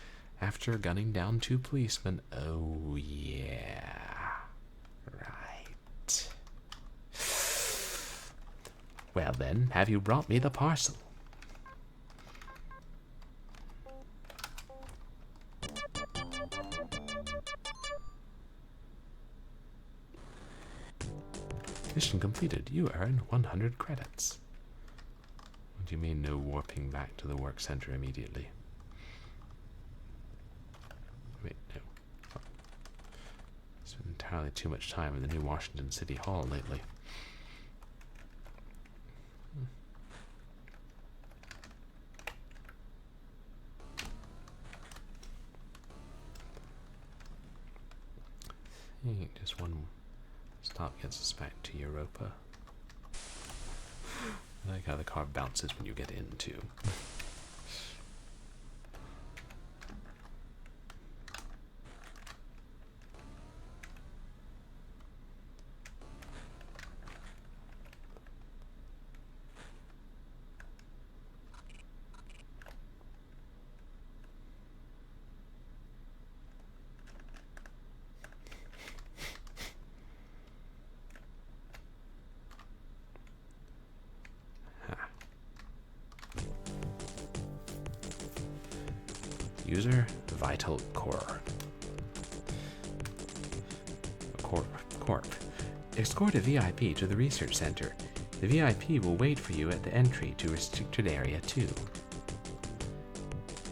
after gunning down 2 policemen. Oh, yeah. Right. Well then, have you brought me the parcel? Mission completed. You earn 100 credits. What do you mean no warping back to the work center immediately? Wait, no. Oh. Spent entirely too much time in the new Washington City Hall lately. I think just one stop gets us back to Europa. I like how the car bounces when you get in, too. User vital core. Corp. Escort a VIP to the research center. The VIP will wait for you at the entry to restricted area 2.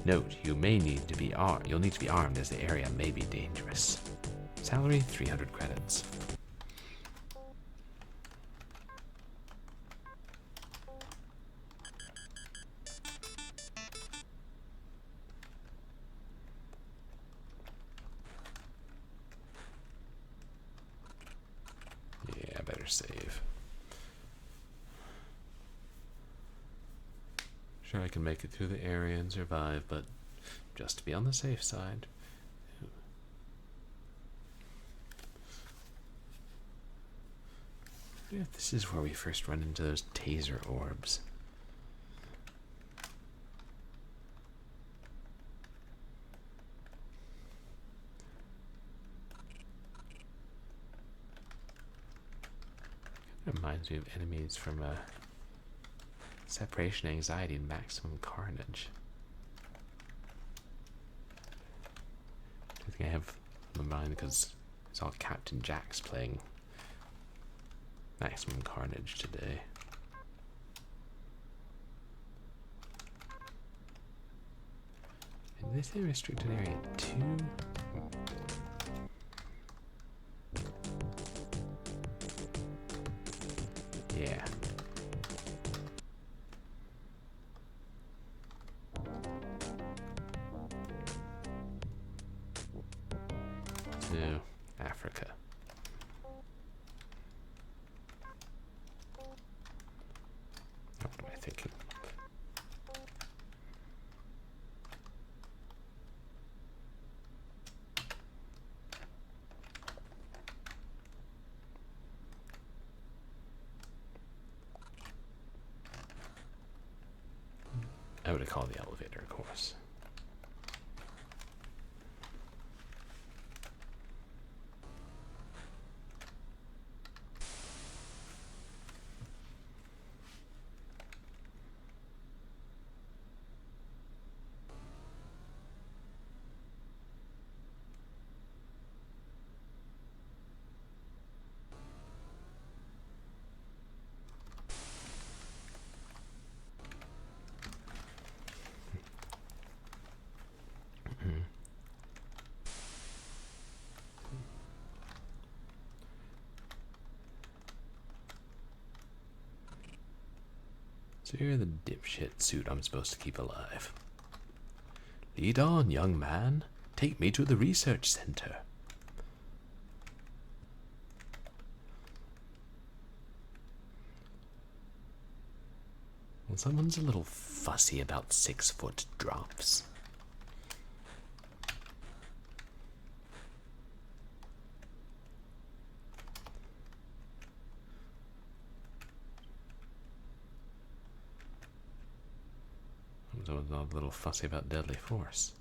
Note, you'll need to be armed as the area may be dangerous. Salary 300 credits. Save. Sure, I can make it through the area and survive, but just to be on the safe side. I wonder if this is where we first run into those taser orbs. It reminds me of enemies from Separation Anxiety and Maximum Carnage. I think I have in mind because it's all Captain Jack's playing Maximum Carnage today. And this is restricted area 2. Yeah. No, Africa. What am I thinking? I would have called the elevator, of course. So you're the dipshit suit I'm supposed to keep alive. Lead on, young man. Take me to the research center. Well, someone's a little fussy about 6-foot drops. Someone's a little fussy about deadly force.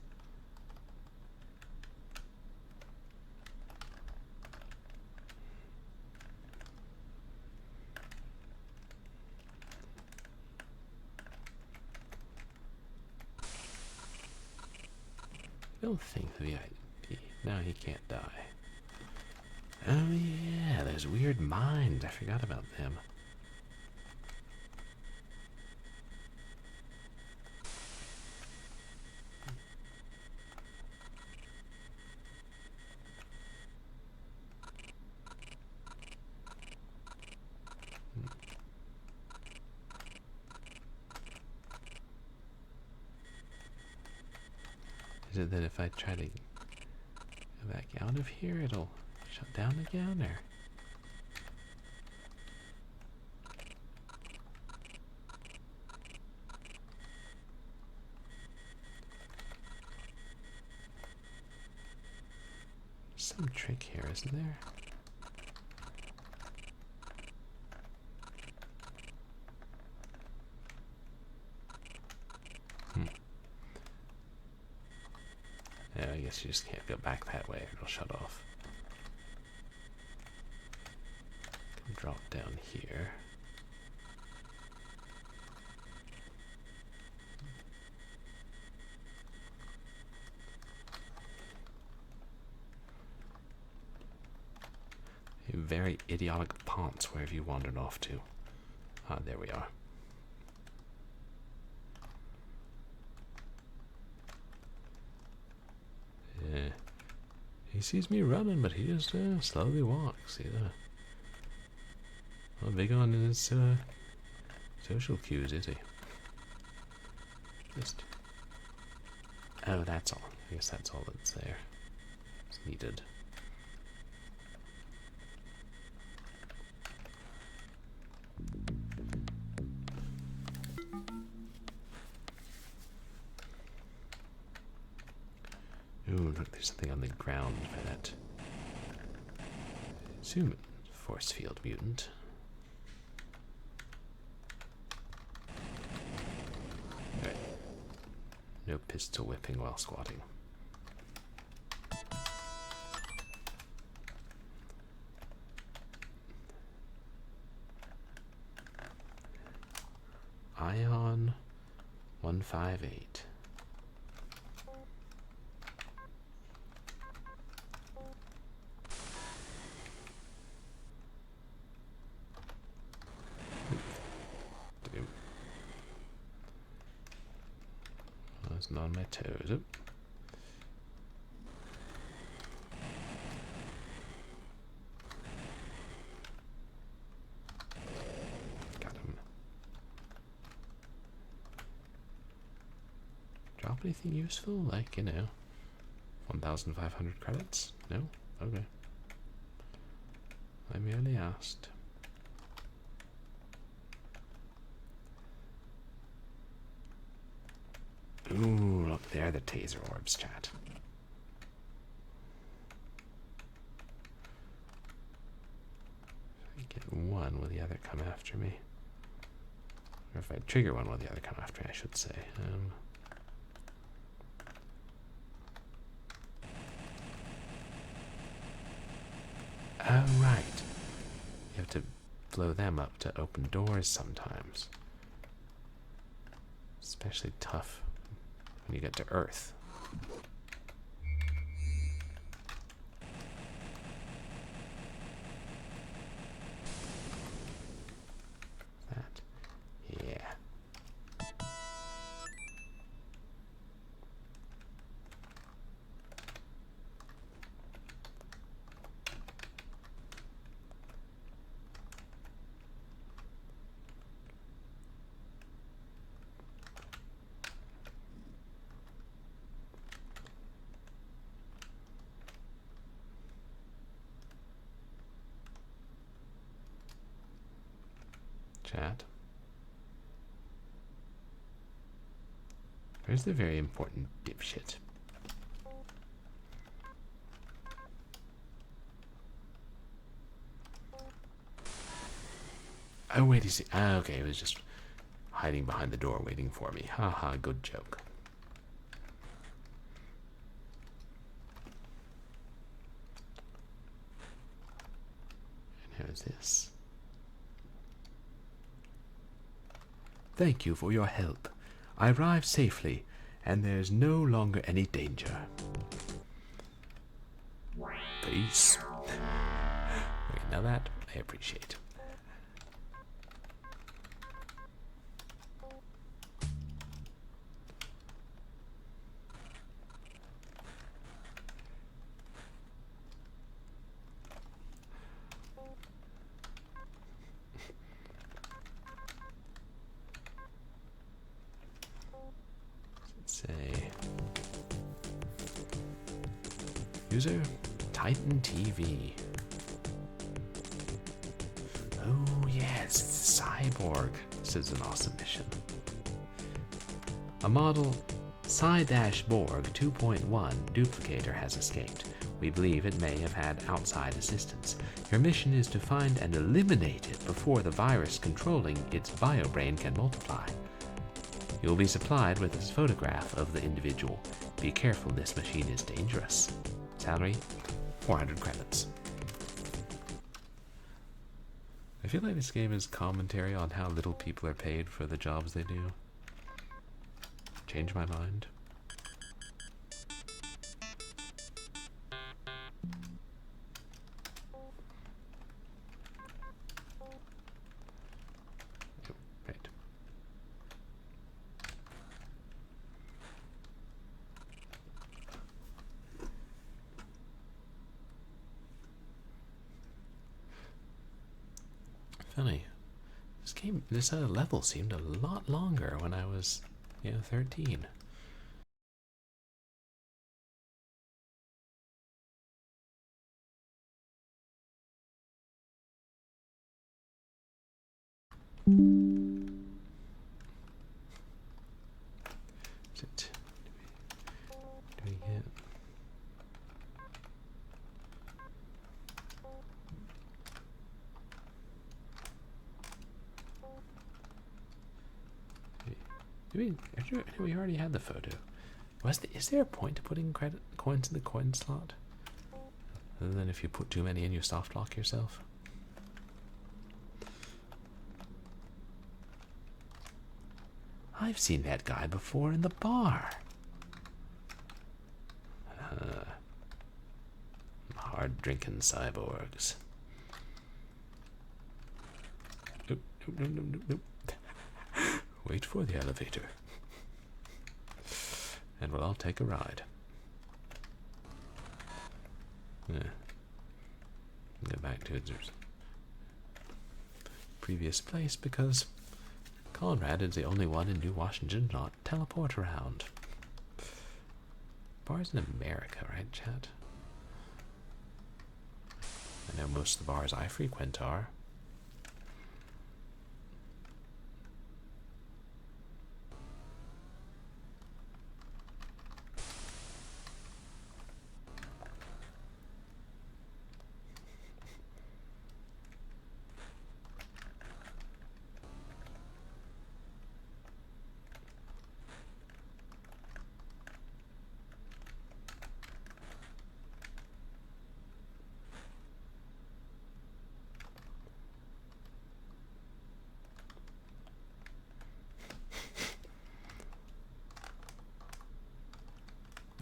I don't think no, he can't die. Oh yeah, those weird mines. I forgot about them. Is it that if I try to go back out of here, it'll shut down again, or? Some trick here, isn't there? Yeah, I guess you just can't go back that way, or it'll shut off. Can drop down here. A very idiotic ponce. Where have you wandered off to? Ah, there we are. Yeah. He sees me running, but he just slowly walks. He's not big on his social cues, is he? Just. Oh, that's all. I guess that's all that's there. It's needed. Ooh, look, there's something on the ground for that. Zoom force field mutant. Alright. No pistol whipping while squatting. Ion 158. I was on my toes. Oop. Got him. Drop anything useful? Like, 1,500 credits? No? Okay. I merely asked. Ooh, look, there are the taser orbs, chat. If I get one, will the other come after me? Or if I trigger one, will the other come after me, I should say. Oh, right. You have to blow them up to open doors sometimes. Especially tough when you get to Earth. That. Yeah. Chat. Where's the very important dipshit? Oh, wait, is he? Ah, okay, he was just hiding behind the door waiting for me. Haha, good joke. And who's this? Thank you for your help. I arrived safely, and there's no longer any danger. Peace. Okay, now that I appreciate. Say user Titan TV. Oh yes, cyborg. This is an awesome mission. A model Sci-Borg 2.1 duplicator has escaped. We believe it may have had outside assistance. Your mission is to find and eliminate it before the virus controlling its biobrain can multiply. You will be supplied with a photograph of the individual. Be careful, this machine is dangerous. Salary, 400 credits. I feel like this game is commentary on how little people are paid for the jobs they do. Change my mind. Right. Funny. This level seemed a lot longer when I was, 13. Is it? Do we get? We already had the photo. Is there a point to putting coins in the coin slot? Other than if you put too many in, you soft lock yourself? I've seen that guy before in the bar. Hard drinking cyborgs. Nope. Wait for the elevator. And we'll all take a ride. Yeah. Go back to its previous place because Conrad is the only one in New Washington not teleport around. Bars in America, right, chat? I know most of the bars I frequent are.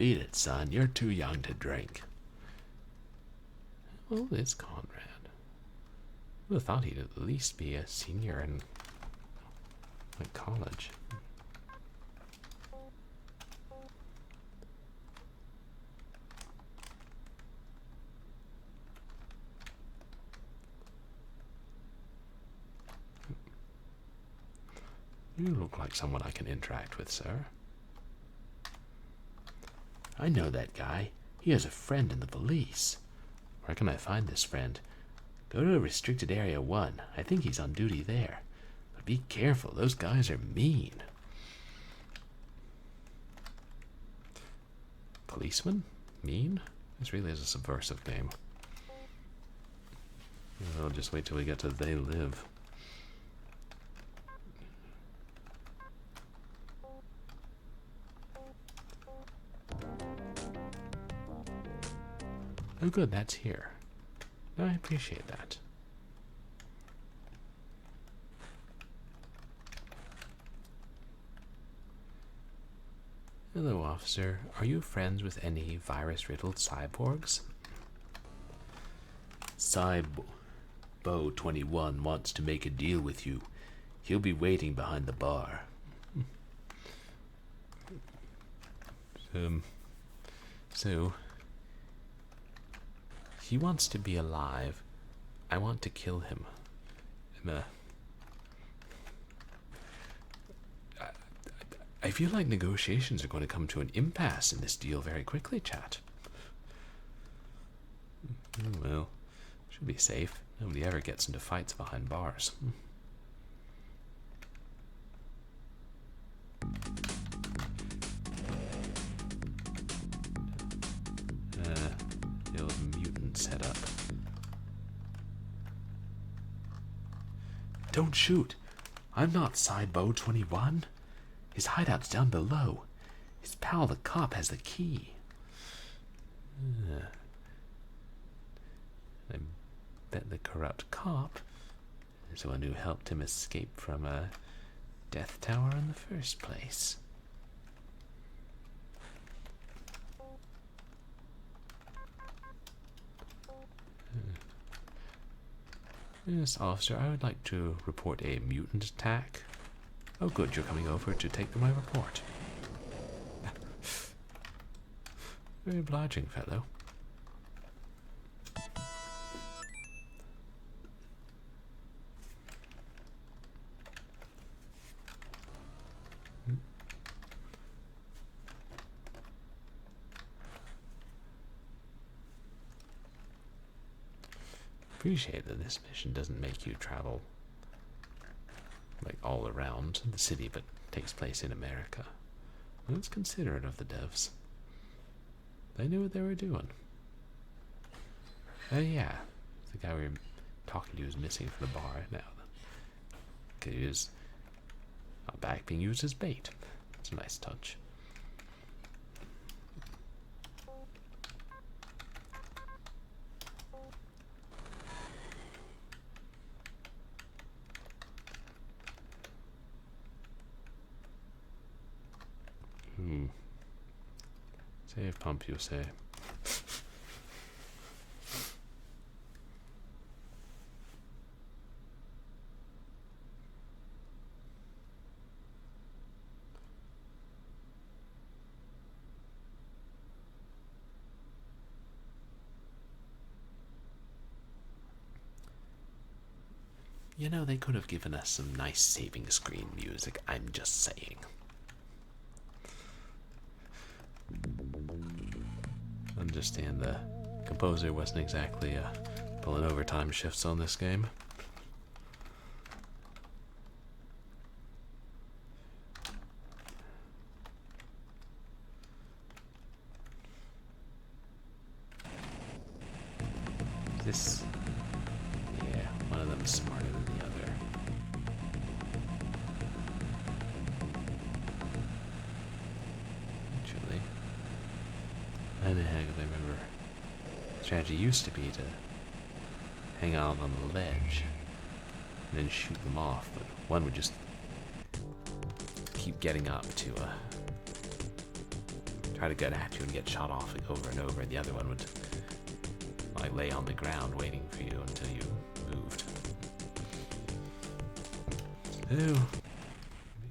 Beat it, son. You're too young to drink. Well, it's Conrad. I would have thought he'd at least be a senior in like college. You look like someone I can interact with, sir. I know that guy. He has a friend in the police. Where can I find this friend? Go to Restricted Area 1. I think he's on duty there. But be careful, those guys are mean. Policeman? Mean? This really is a subversive game. I'll just wait till we get to They Live. Oh good, that's here. I appreciate that. Hello, officer. Are you friends with any virus-riddled cyborgs? Cybo 21 wants to make a deal with you. He'll be waiting behind the bar. So... he wants to be alive. I want to kill him. I feel like negotiations are going to come to an impasse in this deal very quickly, chat. Well, should be safe. Nobody ever gets into fights behind bars. The old mutant setup. Don't shoot! I'm not Cybo 21. His hideout's down below. His pal, the cop, has the key. I bet the corrupt cop is the one who helped him escape from a death tower in the first place. Yes, officer, I would like to report a mutant attack. Oh good, you're coming over to take my report. Very obliging, fellow. Appreciate that this mission doesn't make you travel like all around the city, but takes place in America. Well, it's considerate of the devs. They knew what they were doing. Oh yeah, the guy we were talking to was missing from the bar now. He was back being used as bait. It's a nice touch. Save pump, you say. You know, they could have given us some nice saving screen music, I'm just saying. Understand the composer wasn't exactly pulling overtime shifts on this game. This, yeah, one of them is smarter than the other. Actually, how the heck do I remember? Strategy used to be to hang out on the ledge and then shoot them off, but one would just keep getting up to try to get at you and get shot off over and over, and the other one would like lay on the ground waiting for you until you moved. Oh,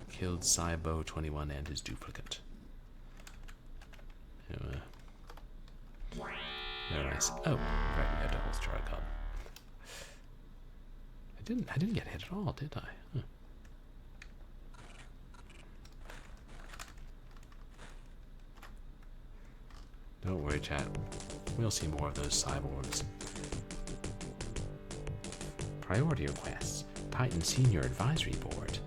killed Cybo 21 and his duplicate. Very nice. Oh, right, we had to holster our gun. I didn't get hit at all, did I? Huh. Don't worry, chat. We'll see more of those cyborgs. Priority requests. Titan Senior Advisory Board.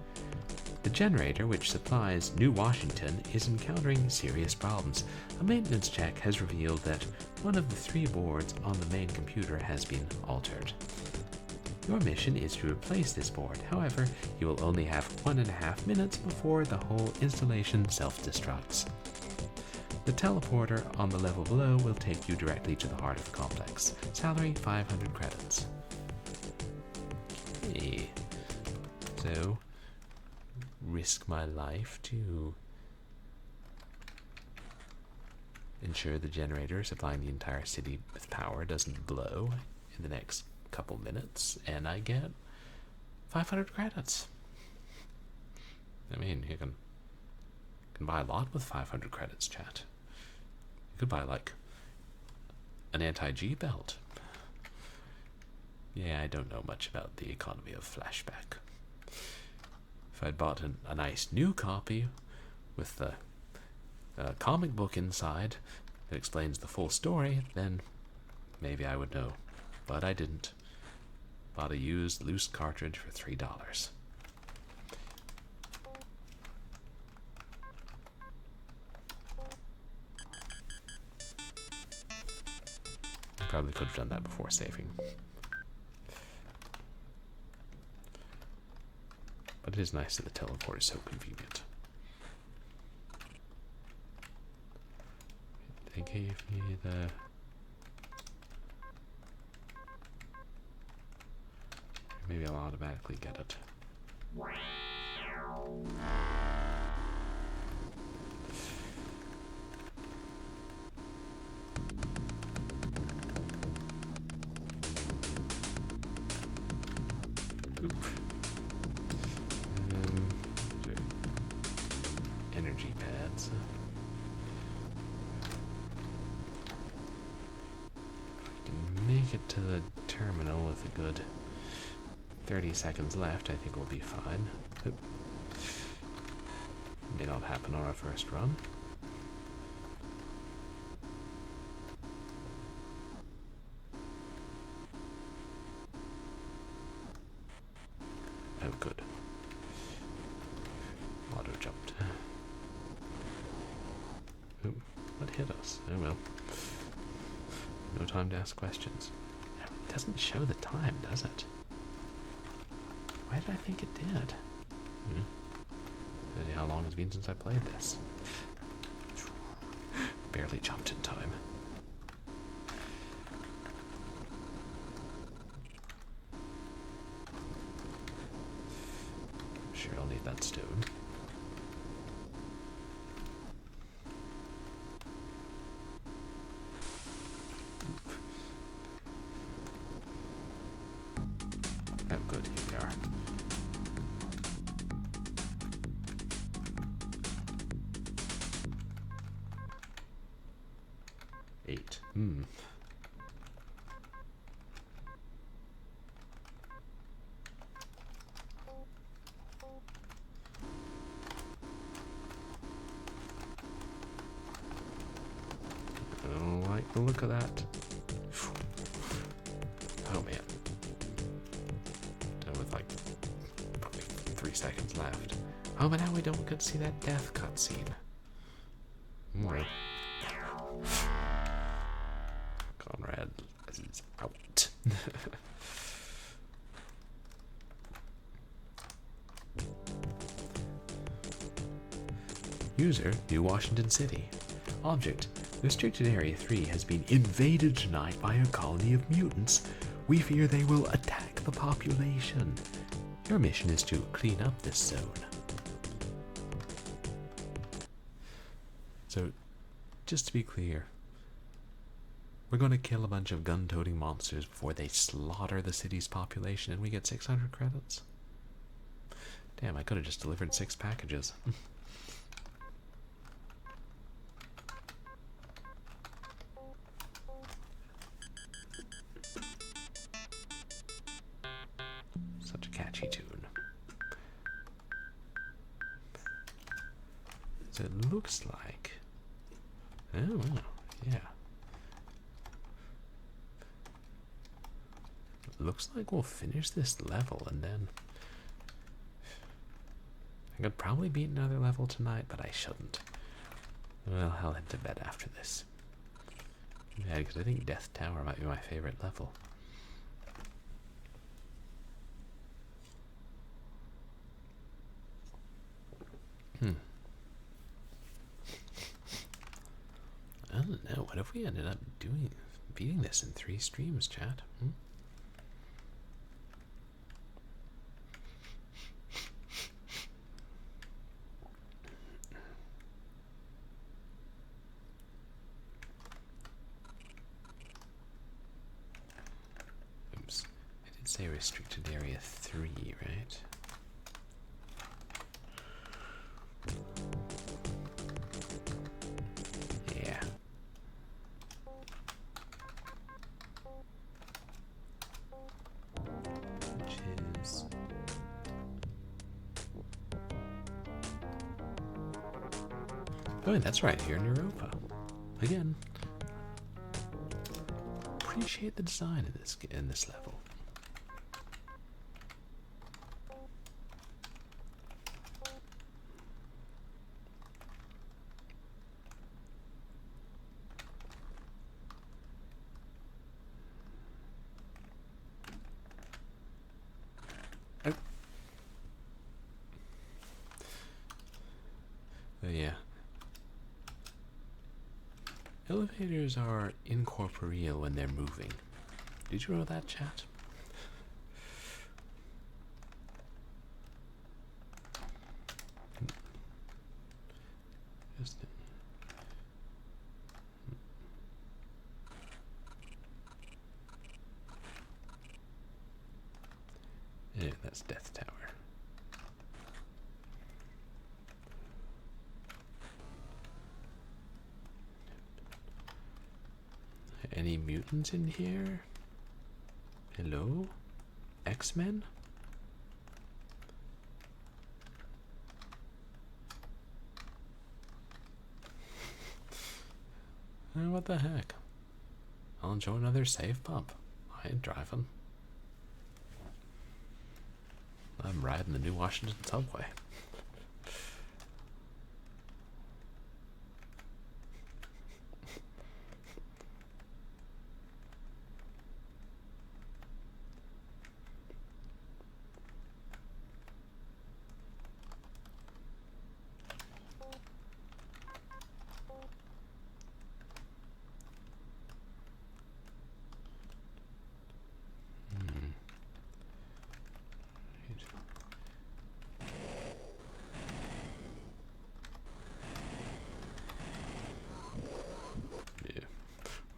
The generator, which supplies New Washington, is encountering serious problems. A maintenance check has revealed that one of the 3 boards on the main computer has been altered. Your mission is to replace this board. However, you will only have 1.5 minutes before the whole installation self-destructs. The teleporter on the level below will take you directly to the heart of the complex. Salary 500 credits. Okay. So, risk my life to ensure the generator supplying the entire city with power doesn't blow in the next couple minutes, and I get 500 credits. I mean, you can buy a lot with 500 credits, chat. You could buy like an anti-G belt. Yeah, I don't know much about the economy of Flashback. If I'd bought a nice new copy with the comic book inside that explains the full story, then maybe I would know. But I didn't. Bought a used loose cartridge for $3. Probably could have done that before saving. But it is nice that the teleport is so convenient. They gave me the... Maybe I'll automatically get it. Oop. Energy pads. If I can make it to the terminal with a good 30 seconds left, I think we'll be fine. Oop. May not happen on our first run. Oh, good. Auto jumped. Oop, what hit us? Oh well. No time to ask questions. It doesn't show the time, does it? Why did I think it did? See how long it's been since I played this. Barely jumped in time. Sure, I'll need that stone. Oh, good, here we are. I don't like the look of that. Oh man. Done with like probably 3 seconds left. Oh, but now we don't get to see that death cutscene. Well. Conrad is out. User, New Washington City. Object, Restricted Area 3 has been invaded tonight by a colony of mutants. We fear they will attack the population. Your mission is to clean up this zone. So, just to be clear, we're going to kill a bunch of gun-toting monsters before they slaughter the city's population and we get 600 credits? Damn, I could have just delivered 6 packages. Such a catchy tune. So it looks like... Oh, yeah. Looks like we'll finish this level and then... I could probably beat another level tonight, but I shouldn't. Well, I'll head to bed after this. Yeah, because I think Death Tower might be my favorite level. I don't know. What if we ended up beating this in 3 streams, chat? Oops. I did say restricted area 3, right? Yeah. Which is... Oh, that's right here in Europa. Again, appreciate the design of this in this level. Oh yeah. Elevators are incorporeal when they're moving. Did you know that, chat? Just... Yeah, that's Death Tower. Any mutants in here? Hello? X-Men? What the heck? I'll enjoy another save pump. I ain't driving. I'm riding the new Washington subway.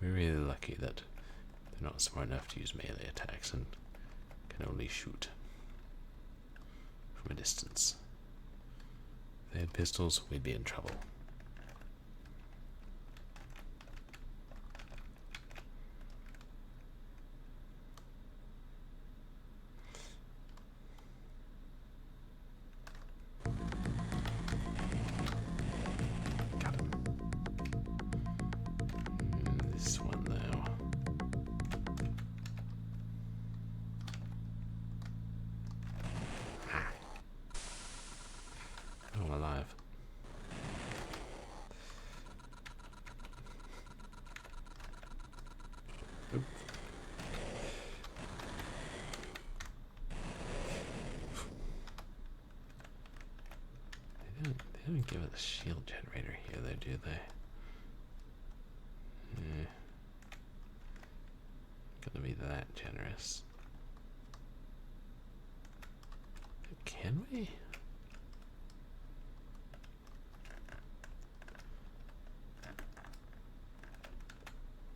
We're really lucky that they're not smart enough to use melee attacks and can only shoot from a distance. If they had pistols, we'd be in trouble. They don't give it a shield generator here, though, do they? Gonna be that generous. Can we?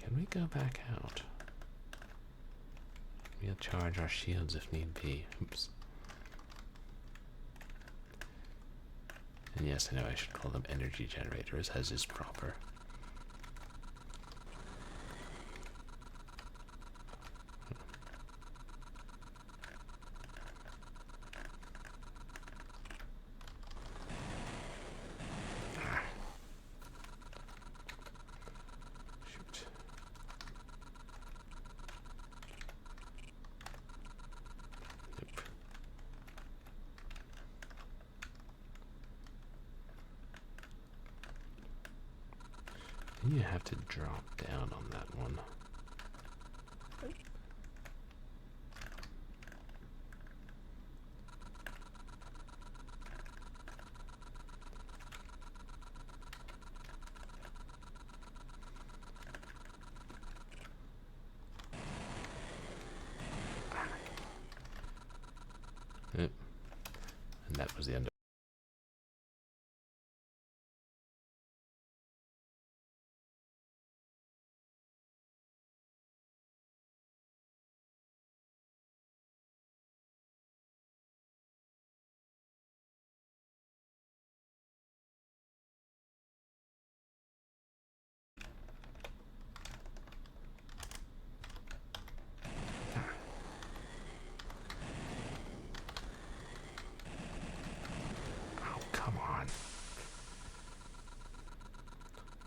Can we go back out? We'll charge our shields if need be. Oops. And yes, I know I should call them energy generators, as is proper. Shoot. Nope. Then you have to drop down on that one. Yep. And that was the end of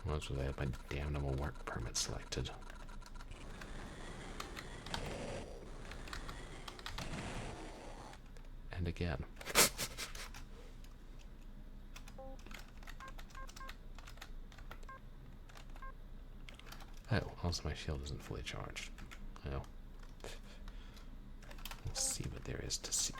once I had my damnable work permit selected. And again. Oh, also my shield isn't fully charged. Well, let's see what there is to see.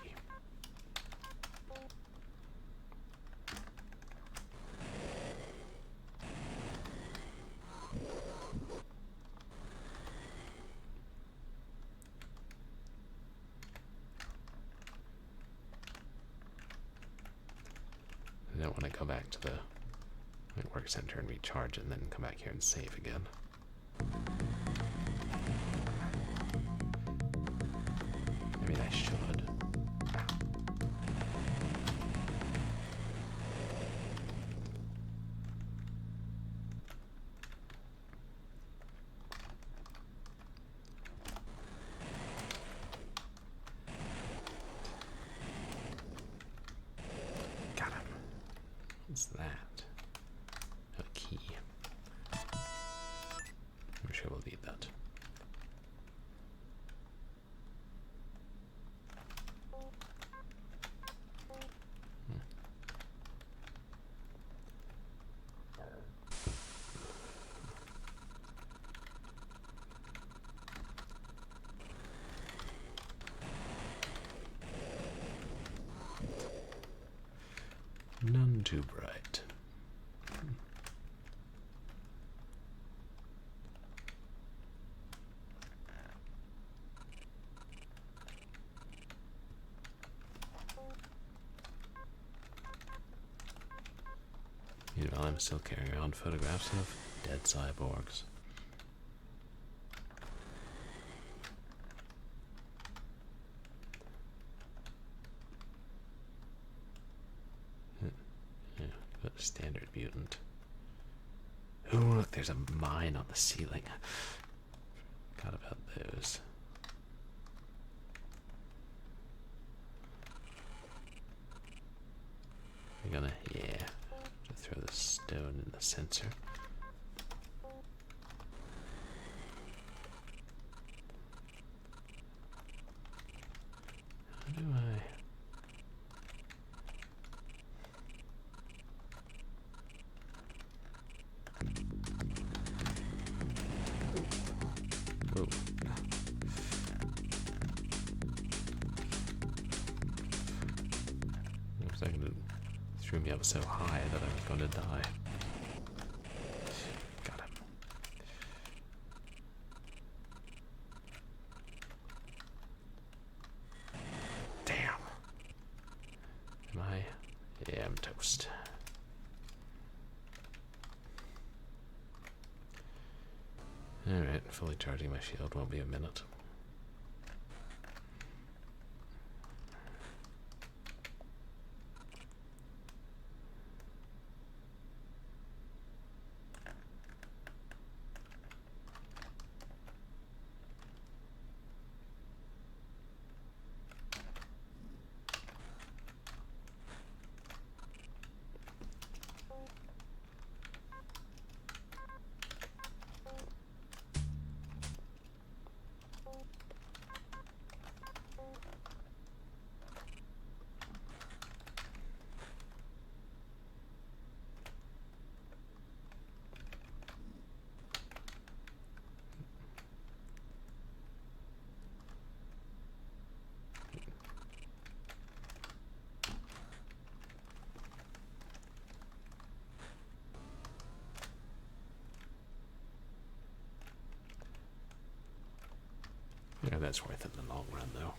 I don't want to go back to the work center and recharge it and then come back here and save again. I mean, I should. Got him. What's that? A key. I'm sure we'll need that. None too bright. Meanwhile, I'm still carrying around photographs of dead cyborgs. Yeah, but a standard mutant. Oh, look, there's a mine on the ceiling. Forgot about those. We're gonna, yeah, throw the stone in the sensor. How do I... Whoa. For a second it threw me up so high that I was going to die. Got him. Damn. Am I? Yeah, I'm toast. Alright, fully charging my shield, won't be a minute. Yeah, that's worth it in the long run, though.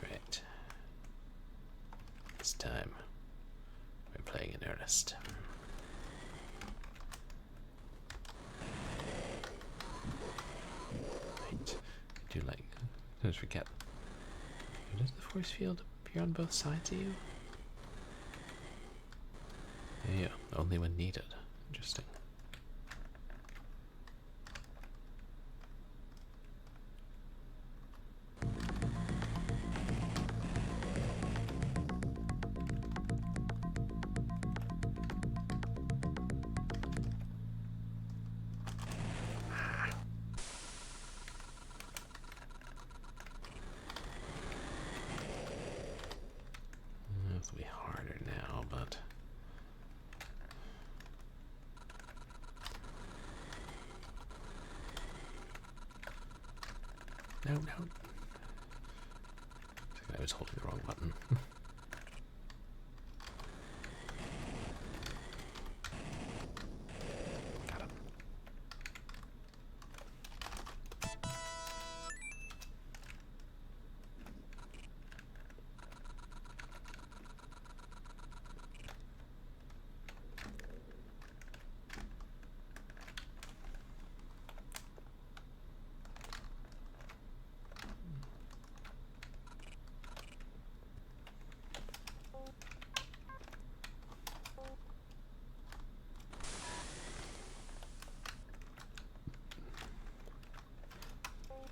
Alright. It's time. We're playing in earnest. Right. Do like... Don't forget. Does the force field appear on both sides of you? Yeah, only when needed. Interesting. This will be harder now, but... No, no. I think I was holding the wrong button. Got him.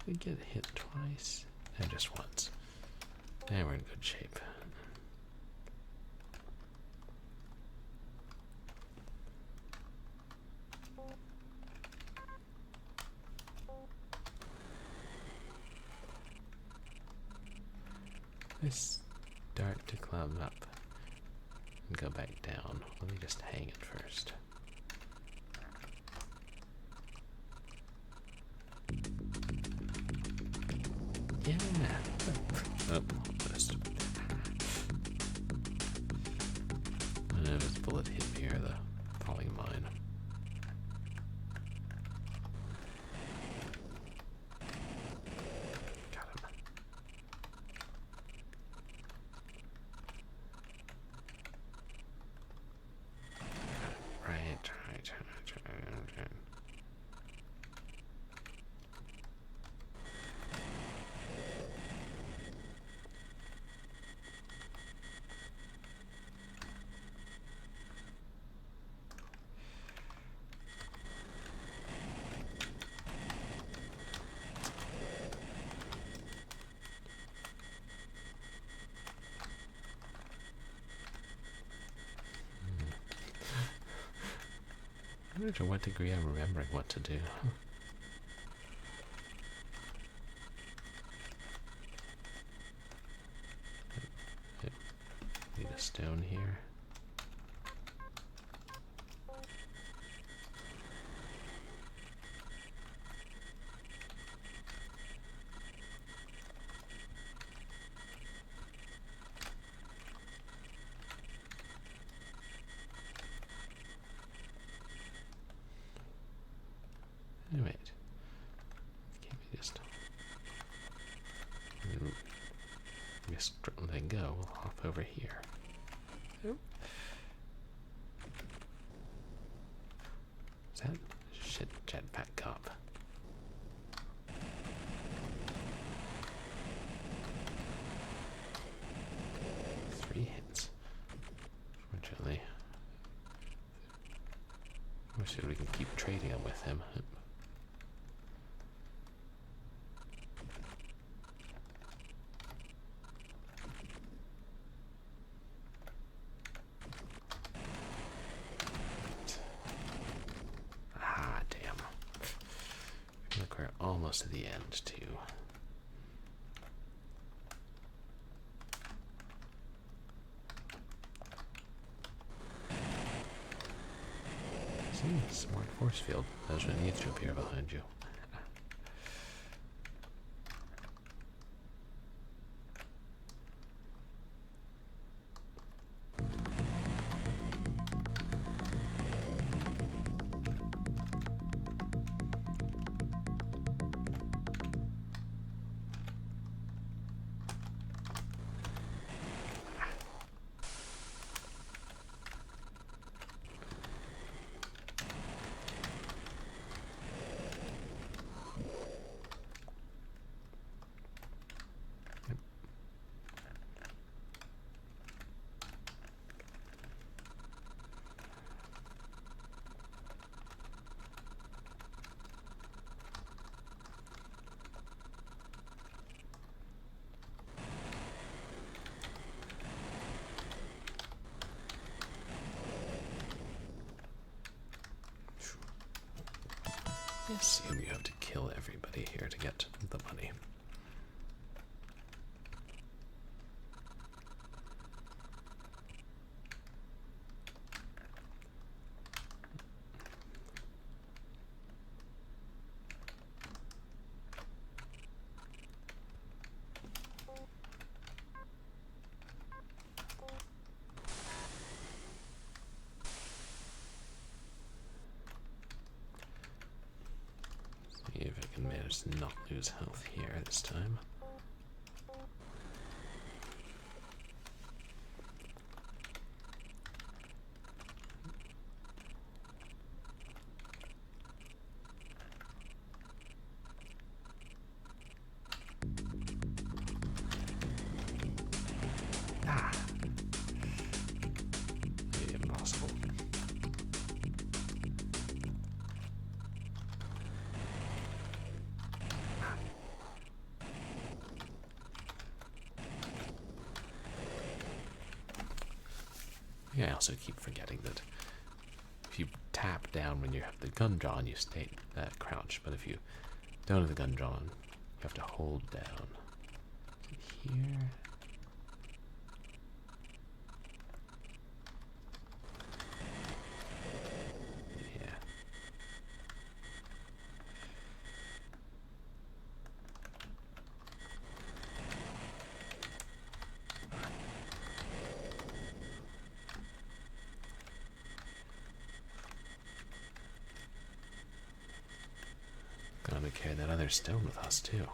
We get hit twice, and just once. And we're in good shape. I start to climb up and go back down. Let me just hang it first. Yeah. Oh, almost. This bullet hit me or the falling mine. Got him. Right. I wonder to what degree I'm remembering what to do. Need a stone here. we then go, we'll hop over here. Oh. Is that shit jetpack cop? Three hits. Fortunately. Wish we can keep trading him with him. Ah, damn. Look, we're almost to the end, too. Smart force field. That's what needs to appear behind you. I assume you have to kill everybody here to get the money. See if I can manage to not lose health here this time. Ah! Impossible. I also keep forgetting that if you tap down when you have the gun drawn, you stay crouch. But if you don't have the gun drawn, you have to hold down. Here. Yeah. Gotta carry that other stone with us, too.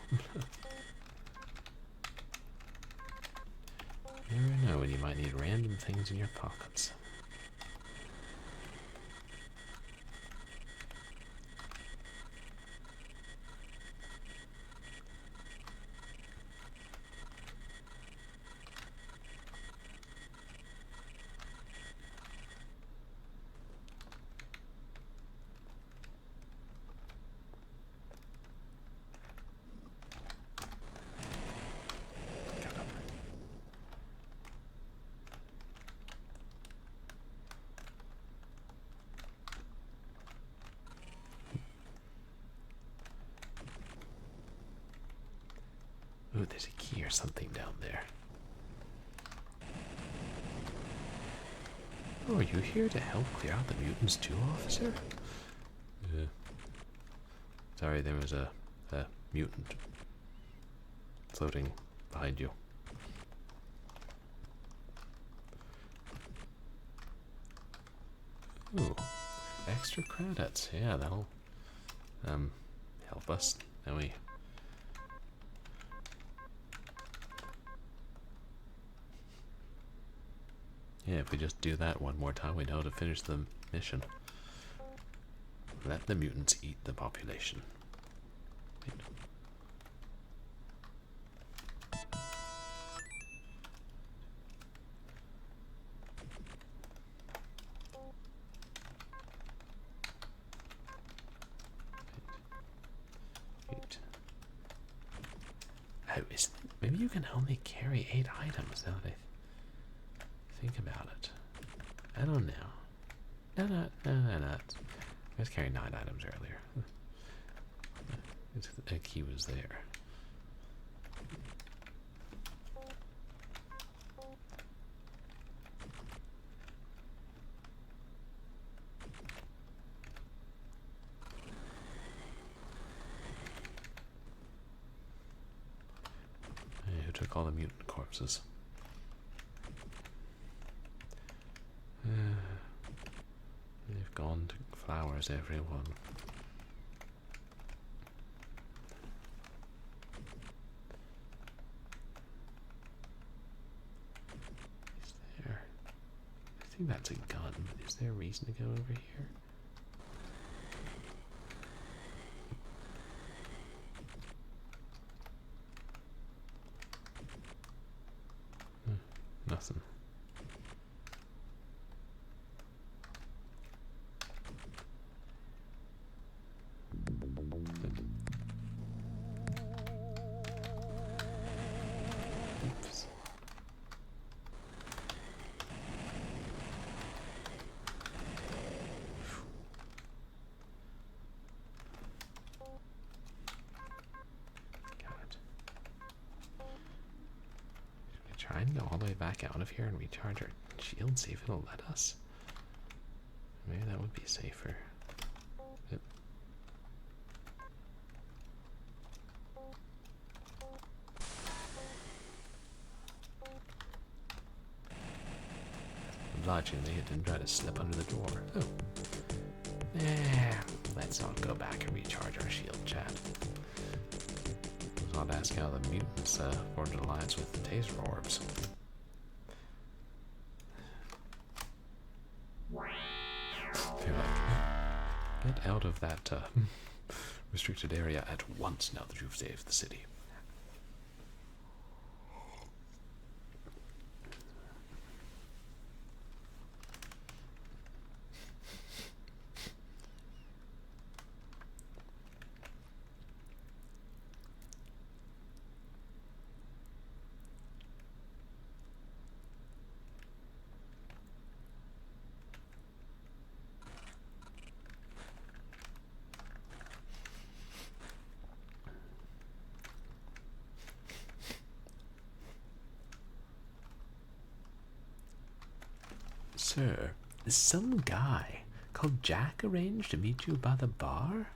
You never know when you might need random things in your pockets. Ooh, there's a key or something down there. Oh, are you here to help clear out the mutants too, officer? Sorry, there was a mutant floating behind you. Ooh, extra credits. Yeah, that'll help us. Now we Yeah, if we just do that one more time, we know how to finish the mission. Let the mutants eat the population. Wait. Wait. Oh, maybe you can only carry 8 items now that I think about it. I don't know. No. I was carrying 9 items earlier. The key was there. Hey, who took all the mutant corpses? They've gone to flowers, everyone. Is there... I think that's a gun, but is there a reason to go over here? Nothing. Oops. God. Should we try and go all the way back out of here and recharge our shield, see if it'll let us? Maybe that would be safer. Yep. Obligingly, it didn't try to slip under the door. Oh. Let's not go back and recharge our shield, chat. Let's not ask how the mutants formed an alliance with the taser orbs. They're like, get out of that restricted area at once now that you've saved the city. Sir, is some guy called Jack arranged to meet you by the bar?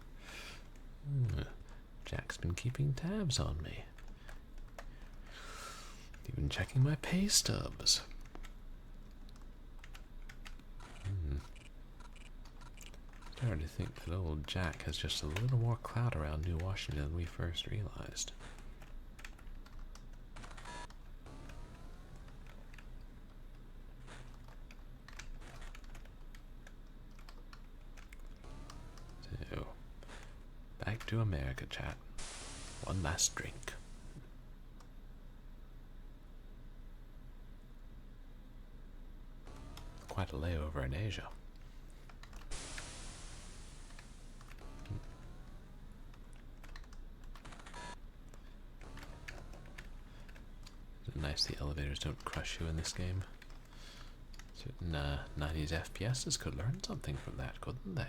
Jack's been keeping tabs on me. Even checking my pay stubs. Starting to think that old Jack has just a little more clout around New Washington than we first realized. So, back to America, chat. One last drink. Quite a layover in Asia. Is it nice the elevators don't crush you in this game? Certain 90s FPSs could learn something from that, couldn't they?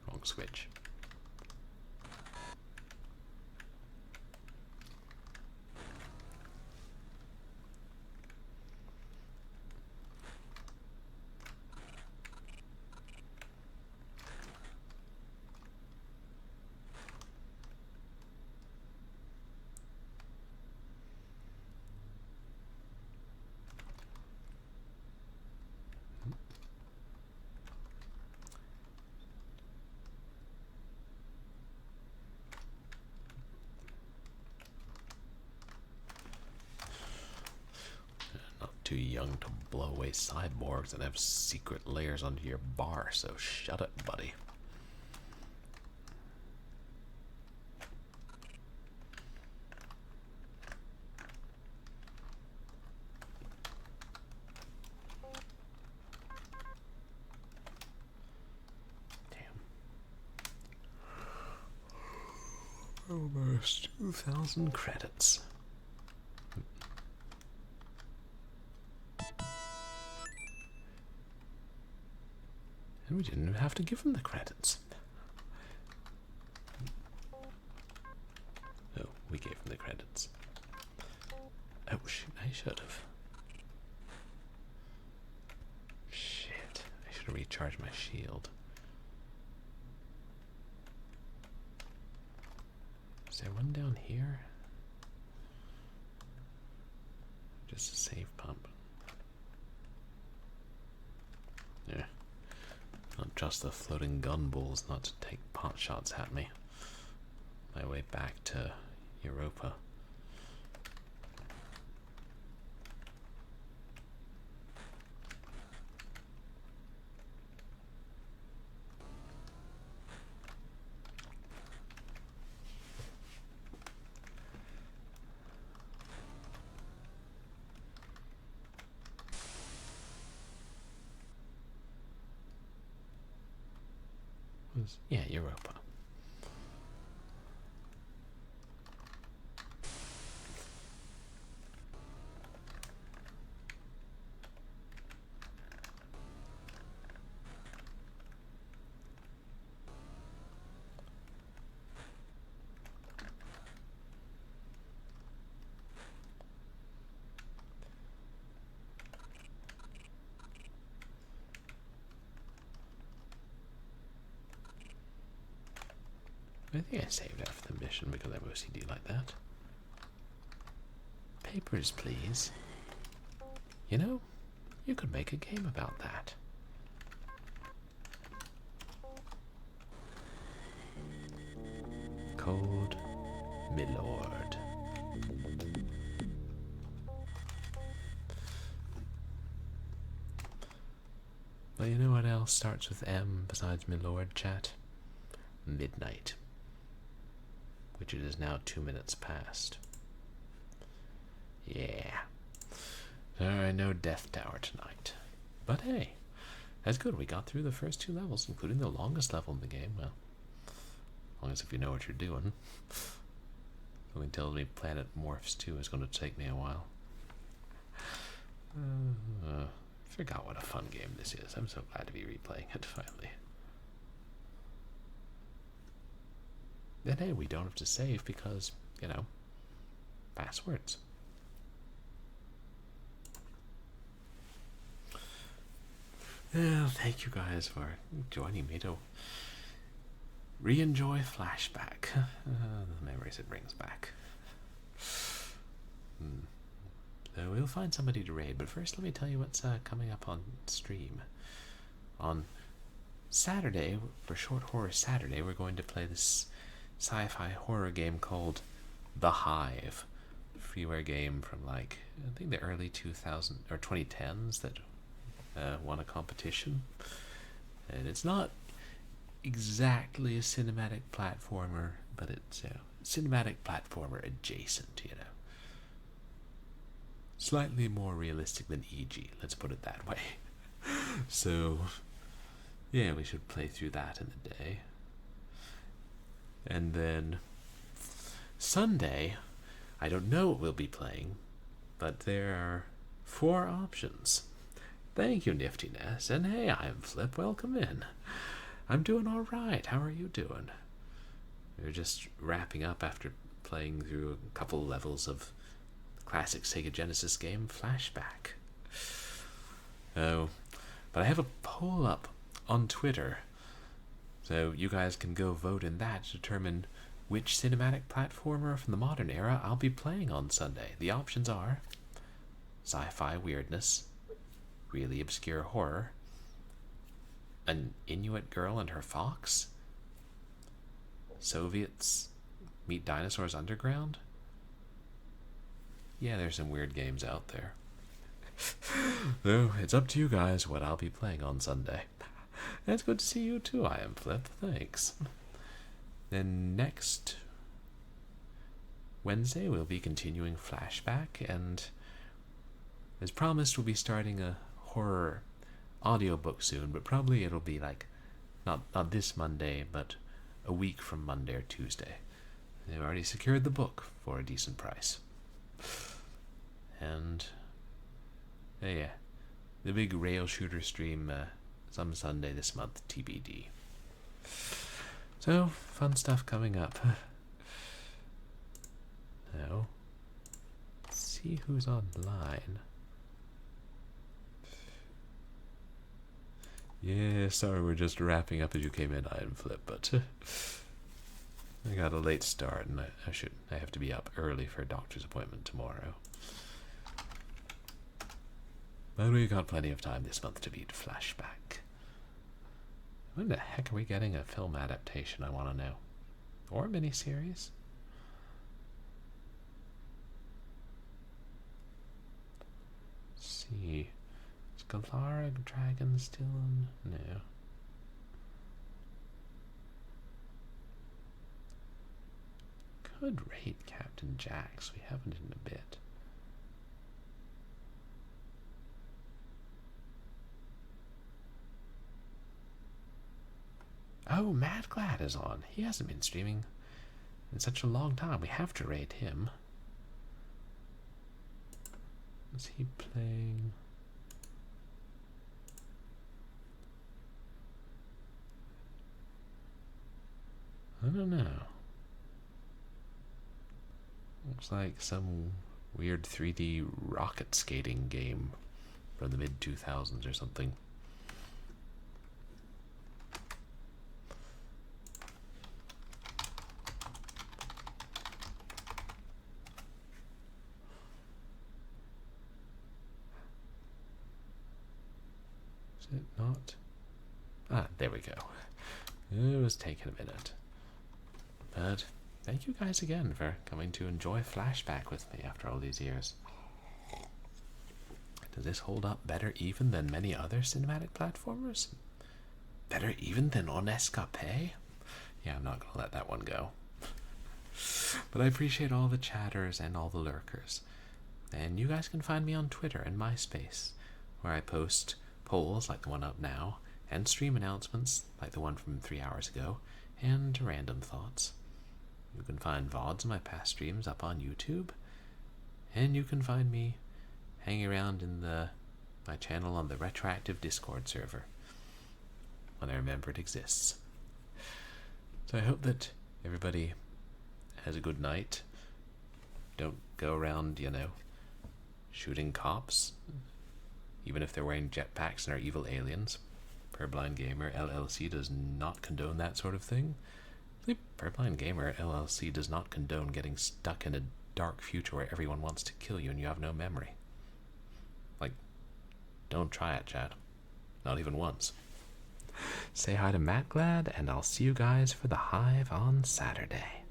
Wrong switch. too young to blow away cyborgs and have secret layers under your bar, so shut it, buddy. Almost 2,000 credits. And we didn't even have to give them the credits. Oh, we gave them the credits. Oh, shoot, I should have. Shit, I should have recharged my shield. Is there one down here? Just a save pump. Yeah. Not just the floating gun balls not to take pot shots at me. My way back to Europa. Yeah, Europa. I think I saved after the mission because I'm OCD like that. Papers, please. You know, you could make a game about that. Code Milord. Well, you know what else starts with M besides Milord, chat? Midnight. Which it is now 2 minutes past. Yeah. No Death Tower tonight. But hey, that's good. We got through the first 2 levels, including the longest level in the game. Well, as long as if you know what you're doing. Something tells me Planet Morphs 2 is going to take me a while. Forgot what a fun game this is. I'm so glad to be replaying it finally. Then hey, we don't have to save because, you know, passwords. Well, thank you guys for joining me to re-enjoy Flashback. The memories it brings back. So we'll find somebody to raid, but first let me tell you what's coming up on stream. On Saturday, for Short Horror Saturday, we're going to play this sci-fi horror game called The Hive. Freeware game from like, I think the early 2000s or 2010s that won a competition. And it's not exactly a cinematic platformer, but it's a cinematic platformer adjacent, you know. Slightly more realistic than EG, let's put it that way. So, yeah, we should play through that in the day. And then Sunday, I don't know what we'll be playing, but there are 4 options. Thank you, Niftiness, and hey, I'm Flip, welcome in. I'm doing alright, how are you doing? We're just wrapping up after playing through a couple levels of the classic Sega Genesis game, Flashback. Oh, but I have a poll up on Twitter, so you guys can go vote in that to determine which cinematic platformer from the modern era I'll be playing on Sunday. The options are sci-fi weirdness, really obscure horror, an Inuit girl and her fox, Soviets meet dinosaurs underground. Yeah, there's some weird games out there. So, it's up to you guys what I'll be playing on Sunday. And it's good to see you too, I am Flip. Thanks. Then next Wednesday we'll be continuing Flashback, and as promised we'll be starting a horror audiobook soon, but probably it'll be like not this Monday, but a week from Monday or Tuesday. They've already secured the book for a decent price. And yeah, the big rail shooter stream some Sunday this month, TBD. So, fun stuff coming up. Now, let's see who's online. Yeah, sorry, we're just wrapping up as you came in, I am Flip, but I got a late start, and I have to be up early for a doctor's appointment tomorrow. But we got plenty of time this month to beat Flashback. When the heck are we getting a film adaptation, I want to know? Or a miniseries? Let's see. Is Galara Dragon still on? No. Could rate Captain Jax. We haven't in a bit. Oh, Mad Glad is on. He hasn't been streaming in such a long time. We have to rate him. Is he playing? I don't know. Looks like some weird 3D rocket skating game from the mid-2000s or something. Is it not? Ah, there we go. It was taking a minute. But thank you guys again for coming to enjoy Flashback with me after all these years. Does this hold up better even than many other cinematic platformers? Better even than On Escape? Yeah, I'm not going to let that one go. But I appreciate all the chatters and all the lurkers. And you guys can find me on Twitter and MySpace, where I post polls like the one up now, and stream announcements like the one from 3 hours ago, and random thoughts. You can find VODs of my past streams up on YouTube, and you can find me hanging around in my channel on the Retroactive Discord server, when I remember it exists. So I hope that everybody has a good night. Don't go around, shooting cops, even if they're wearing jetpacks and are evil aliens. Purblind Gamer LLC does not condone that sort of thing. Purblind Gamer LLC does not condone getting stuck in a dark future where everyone wants to kill you and you have no memory. Like, don't try it, chat. Not even once. Say hi to Matt Glad, and I'll see you guys for the Hive on Saturday.